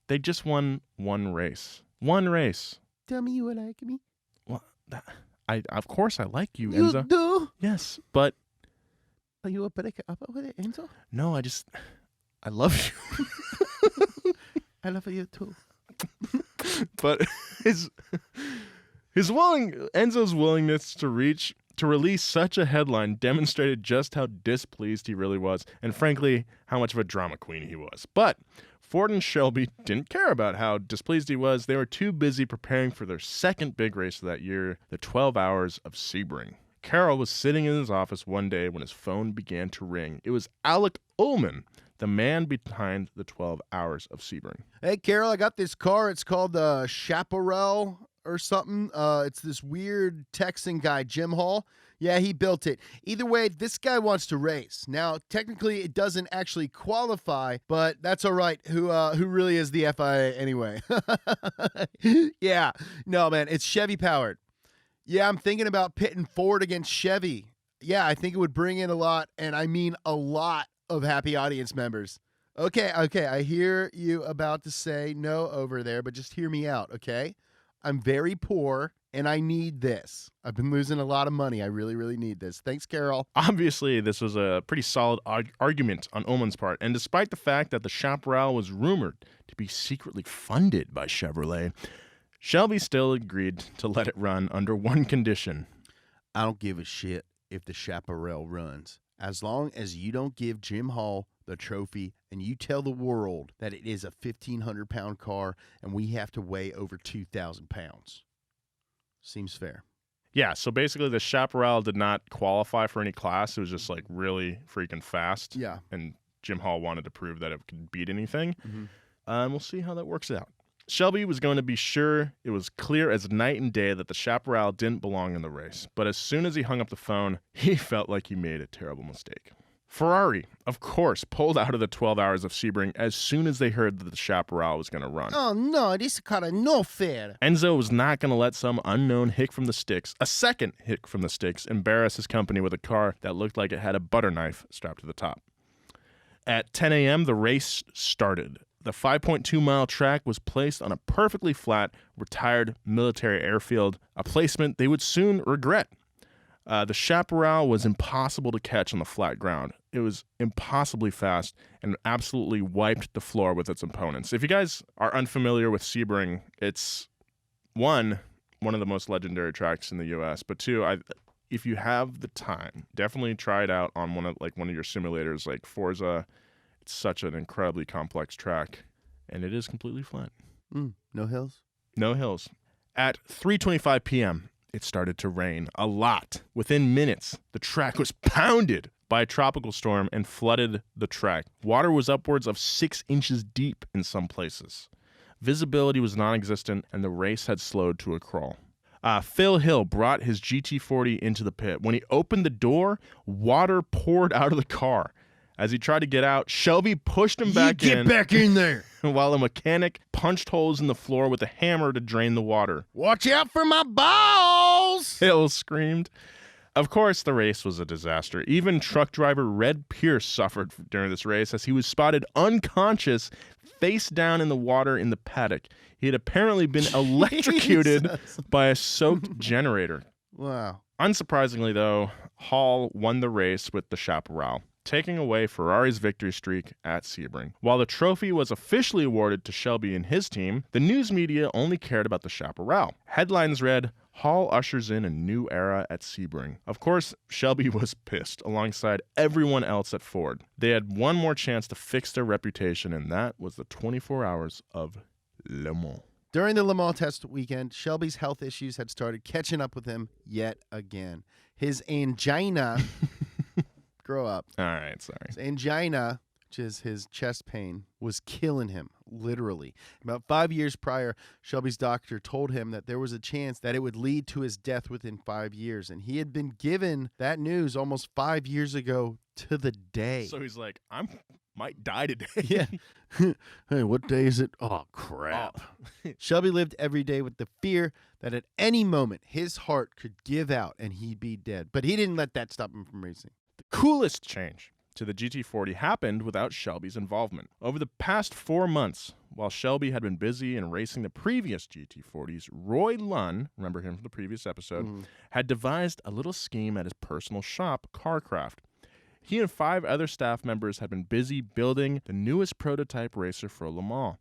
they just won one race. One race. Tell me you like me. Well, of course I like you, You Enzo. do? Yes, but Are you a break up with it, Enzo? no, I love you. I love you too. But Enzo's willingness to release such a headline demonstrated just how displeased he really was, and frankly, how much of a drama queen he was. But Ford and Shelby didn't care about how displeased he was. They were too busy preparing for their second big race of that year, the 12 Hours of Sebring. Carroll was sitting in his office one day when his phone began to ring. It was Alec Ullman, the man behind the 12 Hours of Sebring. Hey, Carol, I got this car. It's called the Chaparral or something. It's this weird Texan guy, Jim Hall. Yeah, he built it. Either way, this guy wants to race. Now, technically, it doesn't actually qualify, but that's all right. Who really is the FIA anyway? Yeah. No, man, it's Chevy powered. Yeah, I'm thinking about pitting Ford against Chevy. Yeah, I think it would bring in a lot, and I mean a lot of happy audience members. Okay, I hear you about to say no over there, but just hear me out, okay? I'm very poor, and I need this. I've been losing a lot of money. I really, really need this. Thanks, Carol. Obviously, this was a pretty solid argument on Ullman's part, and despite the fact that the Chaparral was rumored to be secretly funded by Chevrolet, Shelby still agreed to let it run under one condition. I don't give a shit if the Chaparral runs. As long as you don't give Jim Hall the trophy and you tell the world that it is a 1,500-pound car and we have to weigh over 2,000 pounds. Seems fair. Yeah, so basically the Chaparral did not qualify for any class. It was just like really freaking fast. Yeah. And Jim Hall wanted to prove that it could beat anything. Mm-hmm. And we'll see how that works out. Shelby was going to be sure it was clear as night and day that the Chaparral didn't belong in the race. But as soon as he hung up the phone, he felt like he made a terrible mistake. Ferrari, of course, pulled out of the 12 Hours of Sebring as soon as they heard that the Chaparral was going to run. Oh, no, this car is no fair. Enzo was not going to let some unknown hick from the sticks, a second hick from the sticks, embarrass his company with a car that looked like it had a butter knife strapped to the top. At 10 a.m., the race started. The 5.2-mile track was placed on a perfectly flat, retired military airfield, a placement they would soon regret. The Chaparral was impossible to catch on the flat ground. It was impossibly fast and absolutely wiped the floor with its opponents. If you guys are unfamiliar with Sebring, it's one of the most legendary tracks in the U.S., but two, if you have the time, definitely try it out on one of your simulators like Forza. It's such an incredibly complex track, and it is completely flat. No hills? No hills. At 3:25 p.m., it started to rain a lot. Within minutes, the track was pounded by a tropical storm and flooded the track. Water was upwards of 6 inches deep in some places. Visibility was non-existent, and the race had slowed to a crawl. Phil Hill brought his GT40 into the pit. When he opened the door, water poured out of the car. As he tried to get out, Shelby pushed him back in. Get back in there. While a mechanic punched holes in the floor with a hammer to drain the water. Watch out for my balls. Hill screamed. Of course, the race was a disaster. Even truck driver Red Pierce suffered during this race as he was spotted unconscious, face down in the water in the paddock. He had apparently been electrocuted by a soaked generator. Wow. Unsurprisingly, though, Hall won the race with the Chaparral, taking away Ferrari's victory streak at Sebring. While the trophy was officially awarded to Shelby and his team, the news media only cared about the Chaparral. Headlines read, Hall ushers in a new era at Sebring. Of course, Shelby was pissed alongside everyone else at Ford. They had one more chance to fix their reputation, and that was the 24 hours of Le Mans. During the Le Mans test weekend, Shelby's health issues had started catching up with him yet again. His angina, grow up. All right, sorry. His angina, which is his chest pain, was killing him, literally. About 5 years prior, Shelby's doctor told him that there was a chance that it would lead to his death within 5 years. And he had been given that news almost 5 years ago to the day. So he's like, might die today. Yeah. Hey, what day is it? Oh, crap. Oh. Shelby lived every day with the fear that at any moment his heart could give out and he'd be dead. But he didn't let that stop him from racing. The coolest change to the GT40 happened without Shelby's involvement. Over the past 4 months, while Shelby had been busy in racing the previous GT40s, Roy Lunn, remember him from the previous episode, had devised a little scheme at his personal shop, Carcraft. He and 5 other staff members had been busy building the newest prototype racer for Le Mans.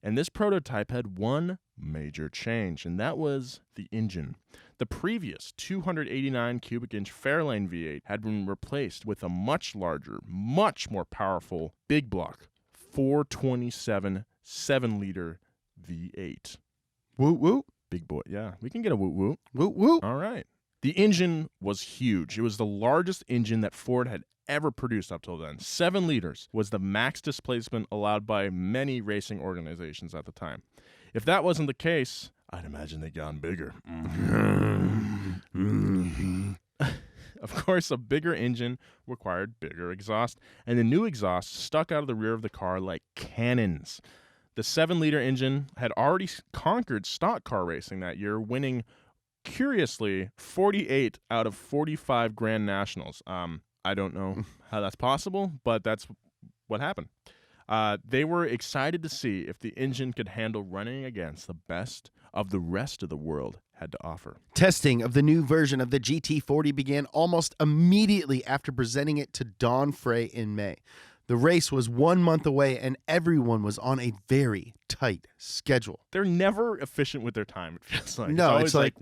And this prototype had one major change, and that was the engine. The previous 289 cubic inch Fairlane V8 had been replaced with a much larger, much more powerful big block 427 7-liter V8. Woot woot. Big boy. Yeah, we can get a woot woot. Woot woot. All right. The engine was huge. It was the largest engine that Ford had ever produced up till then. 7 liters was the max displacement allowed by many racing organizations at the time. If that wasn't the case, I'd imagine they'd gone bigger. Of course, a bigger engine required bigger exhaust, and the new exhaust stuck out of the rear of the car like cannons. The 7-liter engine had already conquered stock car racing that year, winning, curiously, 48 out of 45 Grand Nationals. I don't know how that's possible, but that's what happened. They were excited to see if the engine could handle running against the best of the rest of the world had to offer. Testing of the new version of the GT40 began almost immediately after presenting it to Don Frey in May. The race was 1 month away, and everyone was on a very tight schedule. They're never efficient with their time, it feels like. No, it's like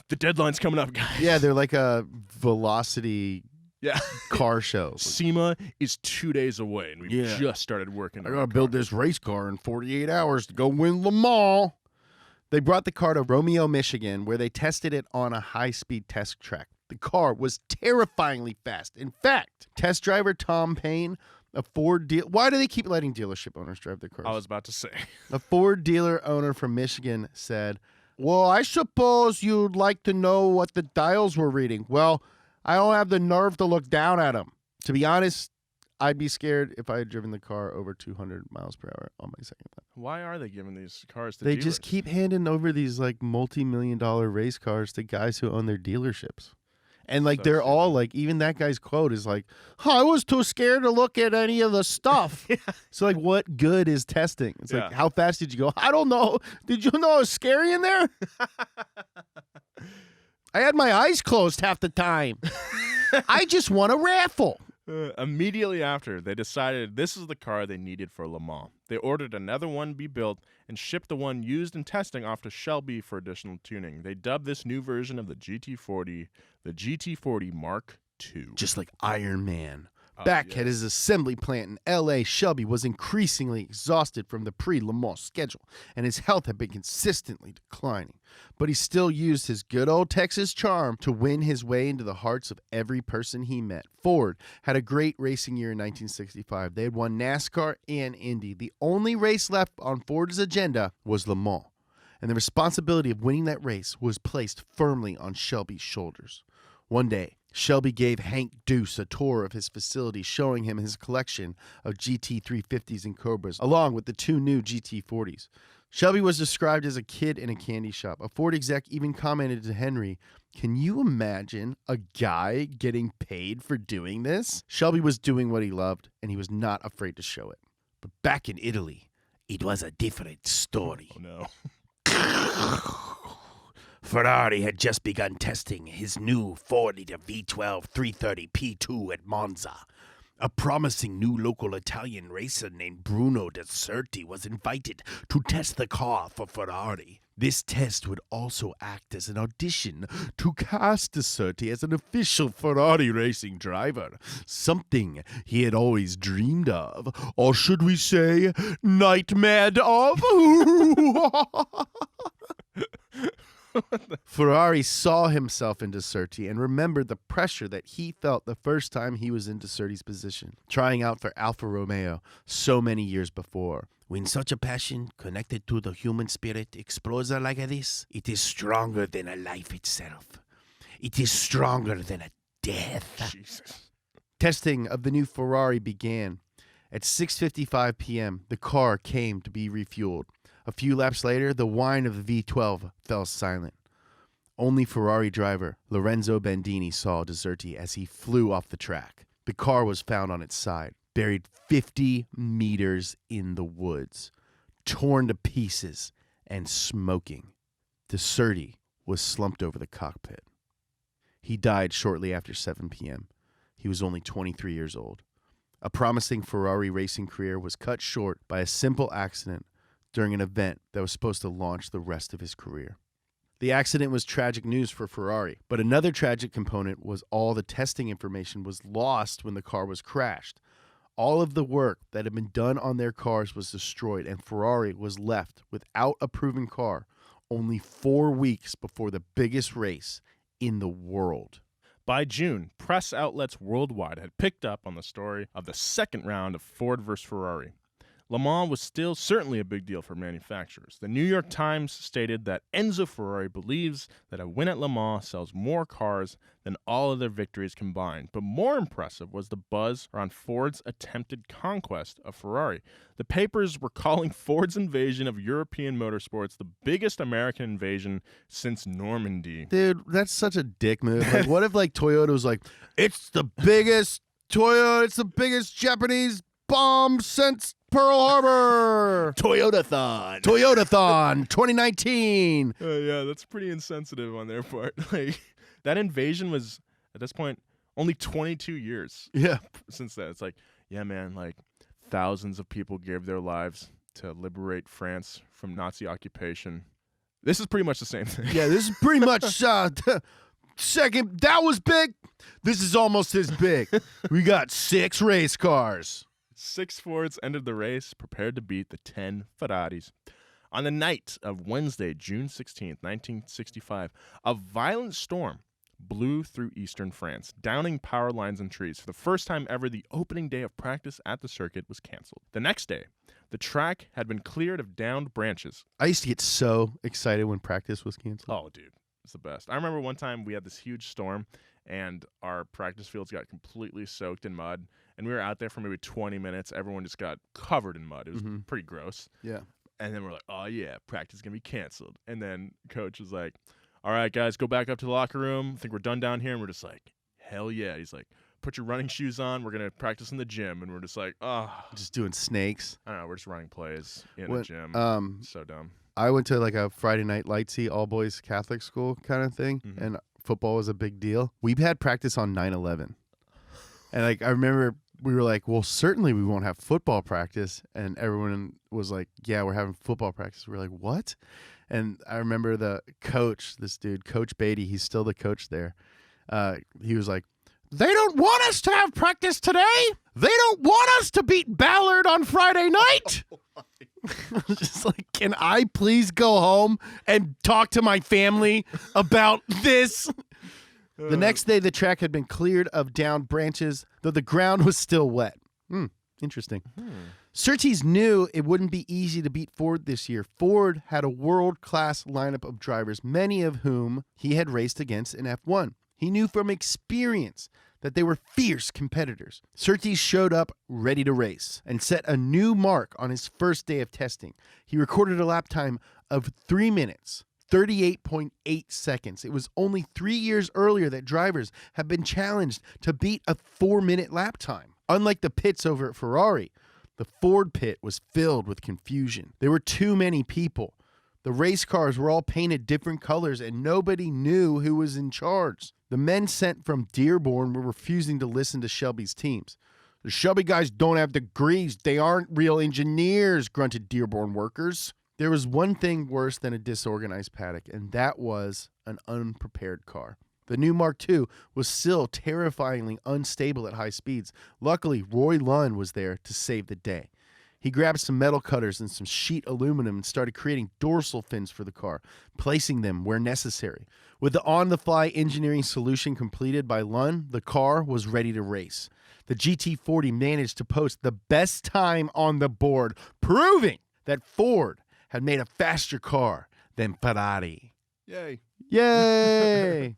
the deadline's coming up, guys. Yeah, they're like a velocity Yeah. car show. SEMA is 2 days away, and we've just started working. I gotta build this race car in 48 hours to go win Le Mans. They brought the car to Romeo, Michigan, where they tested it on a high-speed test track. The car was terrifyingly fast. In fact, test driver Tom Payne, a Ford dealer... Why do they keep letting dealership owners drive their cars? I was about to say. A Ford dealer owner from Michigan said, well, I suppose you'd like to know what the dials were reading. Well, I don't have the nerve to look down at them. To be honest, I'd be scared if I had driven the car over 200 miles per hour on my second lap. Why are they giving these cars to They dealers? just keep handing over these like multi-million-dollar race cars to guys who own their dealerships. And like So they're all stupid. like, even that guy's quote is like, I was too scared to look at any of the stuff. So like, what good is testing? It's like, how fast did you go? I don't know. Did you know it was scary in there? I had my eyes closed half the time. I just won a raffle. Immediately after, they decided this is the car they needed for Le Mans. They ordered another one be built and shipped the one used in testing off to Shelby for additional tuning. They dubbed this new version of the GT40 the GT40 Mark II. Just like Iron Man. Back at his assembly plant in L.A., Shelby was increasingly exhausted from the pre-Le Mans schedule, and his health had been consistently declining. But he still used his good old Texas charm to win his way into the hearts of every person he met. Ford had a great racing year in 1965. They had won NASCAR and Indy. The only race left on Ford's agenda was Le Mans, and the responsibility of winning that race was placed firmly on Shelby's shoulders. One day, Shelby gave Hank Deuce a tour of his facility, showing him his collection of GT350s and Cobras, along with the 2 new GT40s. Shelby was described as a kid in a candy shop. A Ford exec even commented to Henry, can you imagine a guy getting paid for doing this? Shelby was doing what he loved, and he was not afraid to show it. But back in Italy, it was a different story. Oh, no. Ferrari had just begun testing his new 4-liter V12 330 P2 at Monza. A promising new local Italian racer named Bruno Deserti was invited to test the car for Ferrari. This test would also act as an audition to cast Deserti as an official Ferrari racing driver, something he had always dreamed of, or should we say, nightmared of? Ferrari saw himself in Deserti and remembered the pressure that he felt the first time he was in Deserti's position, trying out for Alfa Romeo so many years before. When such a passion connected to the human spirit explodes like this, it is stronger than a life itself. It is stronger than a death. Jesus. Testing of the new Ferrari began. At 6:55 p.m., the car came to be refueled. A few laps later, the whine of the V12 fell silent. Only Ferrari driver Lorenzo Bandini saw Deserti as he flew off the track. The car was found on its side, buried 50 meters in the woods, torn to pieces and smoking. Deserti was slumped over the cockpit. He died shortly after 7 p.m. He was only 23 years old. A promising Ferrari racing career was cut short by a simple accident during an event that was supposed to launch the rest of his career. The accident was tragic news for Ferrari, but another tragic component was all the testing information was lost when the car was crashed. All of the work that had been done on their cars was destroyed, and Ferrari was left without a proven car only 4 weeks before the biggest race in the world. By June, press outlets worldwide had picked up on the story of the second round of Ford versus Ferrari. Le Mans was still certainly a big deal for manufacturers. The New York Times stated that Enzo Ferrari believes that a win at Le Mans sells more cars than all of their victories combined. But more impressive was the buzz around Ford's attempted conquest of Ferrari. The papers were calling Ford's invasion of European motorsports the biggest American invasion since Normandy. Dude, that's such a dick move. Like, what if Toyota was like, it's the biggest Japanese bomb since Pearl Harbor. Toyota-thon 2019. Yeah, that's pretty insensitive on their part. That invasion was, at this point, only 22 years since that. It's yeah, man, thousands of people gave their lives to liberate France from Nazi occupation. This is pretty much the same thing. Yeah, this is pretty much second. That was big. This is almost as big. We got 6 race cars. 6 Fords entered the race, prepared to beat the 10 Ferraris. On the night of Wednesday, June 16th, 1965, a violent storm blew through eastern France, downing power lines and trees. For the first time ever, the opening day of practice at the circuit was canceled. The next day, the track had been cleared of downed branches. I used to get so excited when practice was canceled. Oh, dude, it's the best. I remember one time we had this huge storm, and our practice fields got completely soaked in mud. And we were out there for maybe 20 minutes. Everyone just got covered in mud. It was pretty gross. Yeah. And then we're like, oh, yeah, practice is going to be canceled. And then coach was like, all right, guys, go back up to the locker room. I think we're done down here. And we're just like, hell yeah. He's like, put your running shoes on. We're going to practice in the gym. And we're just like, oh. Just doing snakes. I don't know. We're just running plays in the gym. So dumb. I went to a Friday night lightsy all-boys Catholic school kind of thing. And football was a big deal. We had practice on 9/11. And I remember we were like, well, certainly we won't have football practice. And everyone was like, yeah, we're having football practice. We were like, what? And I remember the coach, this dude, Coach Beatty, he's still the coach there. He was like, they don't want us to have practice today. They don't want us to beat Ballard on Friday night. I was just like, can I please go home and talk to my family about this? The next day, the track had been cleared of downed branches, though the ground was still wet. Interesting. Surtees knew it wouldn't be easy to beat Ford this year. Ford had a world-class lineup of drivers, many of whom he had raced against in F1. He knew from experience that they were fierce competitors. Surtees showed up ready to race and set a new mark on his first day of testing. He recorded a lap time of 3 minutes. 38.8 seconds. It was only 3 years earlier that drivers have been challenged to beat a 4-minute lap time. Unlike the pits over at Ferrari, the Ford pit was filled with confusion. There were too many people. The race cars were all painted different colors, and nobody knew who was in charge. The men sent from Dearborn were refusing to listen to Shelby's teams. The Shelby guys don't have degrees. They aren't real engineers, grunted Dearborn workers. There was one thing worse than a disorganized paddock, and that was an unprepared car. The new Mark II was still terrifyingly unstable at high speeds. Luckily, Roy Lund was there to save the day. He grabbed some metal cutters and some sheet aluminum and started creating dorsal fins for the car, placing them where necessary. With the on-the-fly engineering solution completed by Lund, the car was ready to race. The GT40 managed to post the best time on the board, proving that Ford had made a faster car than Ferrari. Yay. Yay!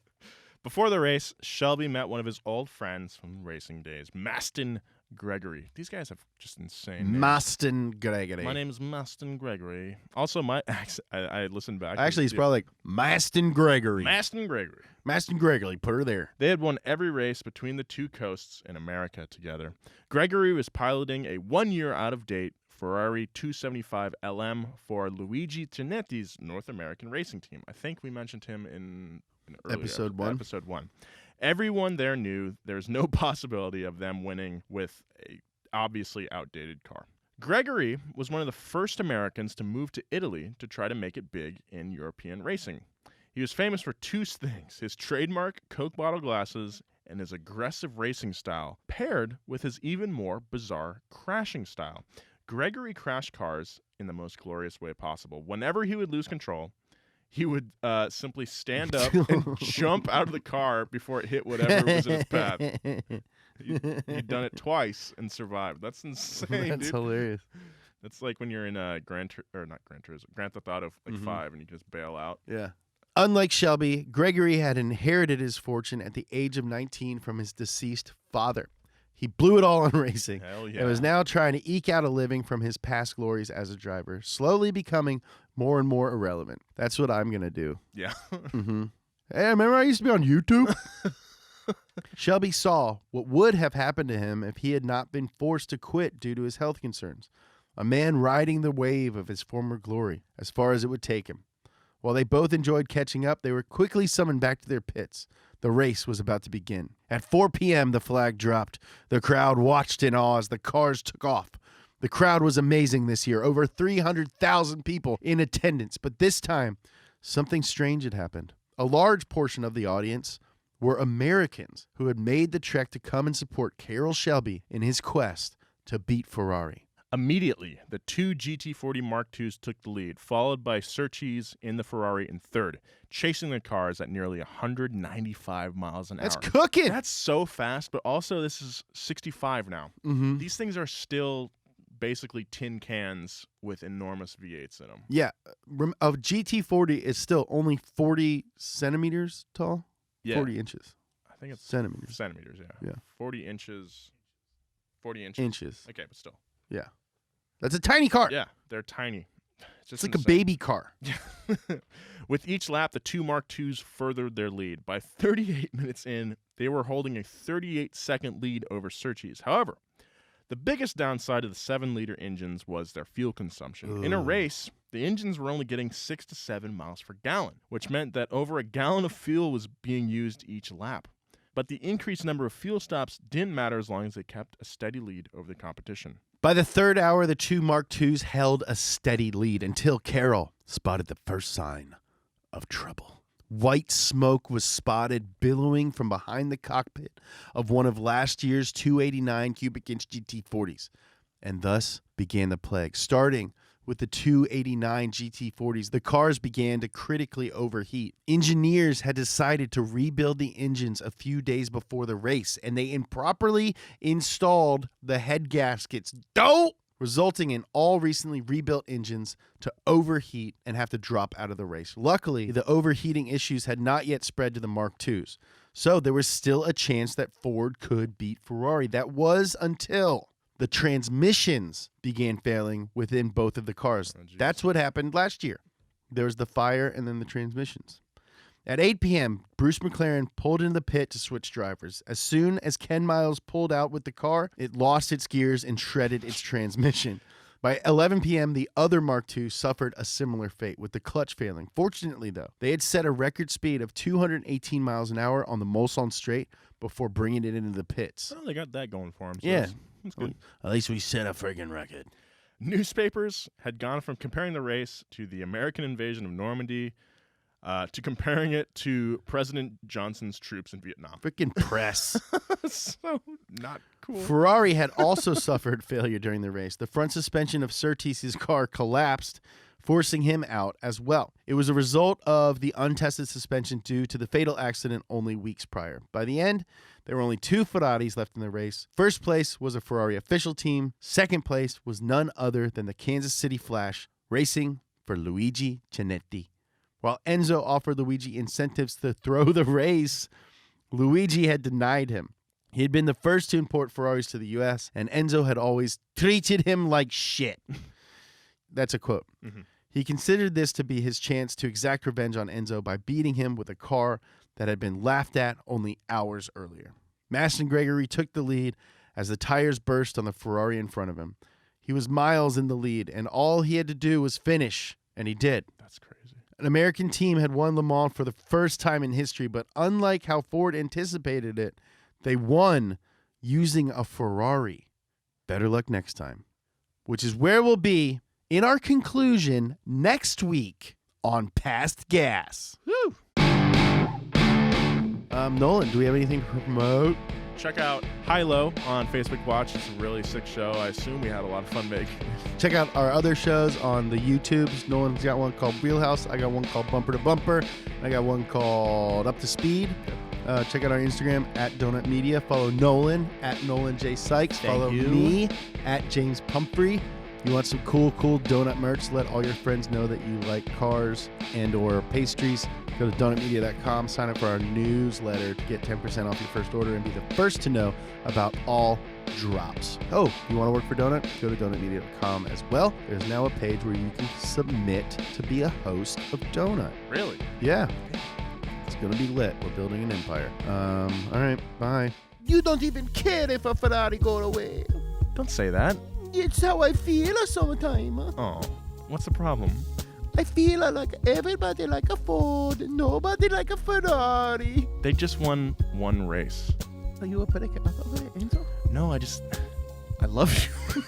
Before the race, Shelby met one of his old friends from racing days, Maston Gregory. These guys have just insane names. Maston Gregory. My name is Maston Gregory. Also, my accent, I listened back. Actually, it's probably like Maston Gregory. Maston Gregory. Maston Gregory, put her there. They had won every race between the two coasts in America together. Gregory was piloting a 1-year out-of-date Ferrari 275 LM for Luigi Cinetti's North American racing team. I think we mentioned him in an earlier Episode 1. Episode 1. Everyone there knew there's no possibility of them winning with a obviously outdated car. Gregory was one of the first Americans to move to Italy to try to make it big in European racing. He was famous for two things: his trademark Coke bottle glasses and his aggressive racing style, paired with his even more bizarre crashing style. Gregory crashed cars in the most glorious way possible. Whenever he would lose control, he would simply stand up and jump out of the car before it hit whatever was in his path. He'd done it twice and survived. That's insane, That's dude. hilarious. That's like when you're in Grand Theft Auto 5 and you just bail out. Yeah. Unlike Shelby, Gregory had inherited his fortune at the age of 19 from his deceased father. He blew it all on racing Hell yeah. and was now trying to eke out a living from his past glories as a driver, slowly becoming more and more irrelevant. That's what I'm going to do. Yeah. Mm-hmm. Hey, remember I used to be on YouTube? Shelby saw what would have happened to him if he had not been forced to quit due to his health concerns. A man riding the wave of his former glory as far as it would take him. While they both enjoyed catching up, they were quickly summoned back to their pits. The race was about to begin. At 4 p.m., the flag dropped. The crowd watched in awe as the cars took off. The crowd was amazing this year, over 300,000 people in attendance. But this time, something strange had happened. A large portion of the audience were Americans who had made the trek to come and support Carroll Shelby in his quest to beat Ferrari. Immediately, the two GT40 Mark IIs took the lead, followed by Sykes in the Ferrari in third, chasing the cars at nearly 195 miles an hour. That's cooking. That's so fast, but also this is 65 now. Mm-hmm. These things are still basically tin cans with enormous V8s in them. Yeah. A GT40 is still only 40 centimeters tall? Yeah. 40 inches. I think it's Centimeters. Centimeters, yeah. Yeah. 40 inches. 40 inches. Inches. Okay, but still. Yeah. That's a tiny car. Yeah, they're tiny. It's like a baby car. With each lap, the two Mark IIs furthered their lead. By 38 minutes in, they were holding a 38-second lead over Sykes. However, the biggest downside of the 7-liter engines was their fuel consumption. Ooh. In a race, the engines were only getting 6 to 7 miles per gallon, which meant that over a gallon of fuel was being used each lap. But the increased number of fuel stops didn't matter as long as they kept a steady lead over the competition. By the third hour, the two Mark IIs held a steady lead until Carroll spotted the first sign of trouble. White smoke was spotted billowing from behind the cockpit of one of last year's 289 cubic inch GT40s, and thus began the plague. Starting with the 289 GT40s, the cars began to critically overheat. Engineers had decided to rebuild the engines a few days before the race, and they improperly installed the head gaskets, resulting in all recently rebuilt engines to overheat and have to drop out of the race. Luckily, the overheating issues had not yet spread to the Mark IIs, so there was still a chance that Ford could beat Ferrari. That was until the transmissions began failing within both of the cars. That's what happened last year. There was the fire and then the transmissions. At 8 p.m., Bruce McLaren pulled into the pit to switch drivers. As soon as Ken Miles pulled out with the car, it lost its gears and shredded its transmission. By 11 p.m., the other Mark II suffered a similar fate, with the clutch failing. Fortunately, though, they had set a record speed of 218 miles an hour on the Mulsanne Straight before bringing it into the pits. Well, they got that going for them. So Yeah. that's good. At least we set a friggin' record. Newspapers had gone from comparing the race to the American invasion of Normandy to comparing it to President Johnson's troops in Vietnam. Frickin' press. So not cool. Ferrari had also suffered failure during the race. The front suspension of Surtees's car collapsed, forcing him out as well. It was a result of the untested suspension due to the fatal accident only weeks prior. By the end, there were only 2 Ferraris left in the race. First place was a Ferrari official team. Second place was none other than the Kansas City Flash, racing for Luigi Chinetti. While Enzo offered Luigi incentives to throw the race, Luigi had denied him. He had been the first to import Ferraris to the U.S., and Enzo had always treated him like shit. That's a quote. Mm-hmm. He considered this to be his chance to exact revenge on Enzo by beating him with a car that had been laughed at only hours earlier. Maston Gregory took the lead as the tires burst on the Ferrari in front of him. He was miles in the lead, and all he had to do was finish, and he did. That's crazy. An American team had won Le Mans for the first time in history, but unlike how Ford anticipated it, they won using a Ferrari. Better luck next time. Which is where we'll be in our conclusion next week on Past Gas. Woo! Nolan, do we have anything to promote? Check out High Low on Facebook Watch. It's a really sick show. I assume we had a lot of fun making it. Check out our other shows on the YouTubes. Nolan's got one called Wheelhouse. I got one called Bumper to Bumper. I got one called Up to Speed. Check out our Instagram at Donut Media. Follow Nolan at Nolan J. Sykes. Follow you. me at James Pumphrey. You want some cool donut merch? Let all your friends know that you like cars and or pastries. Go to donutmedia.com, sign up for our newsletter to get 10% off your first order and be the first to know about all drops. Oh, you want to work for Donut? Go to donutmedia.com as well. There's now a page where you can submit to be a host of Donut. Really? Yeah. It's going to be lit. We're building an empire. All right, bye. You don't even care if a Ferrari go away. Don't say that. It's how I feel sometimes. Oh, what's the problem? I feel like everybody like a Ford, nobody like a Ferrari. They just won one race. Are you a predicate? I thought, Enzo? No, I love you.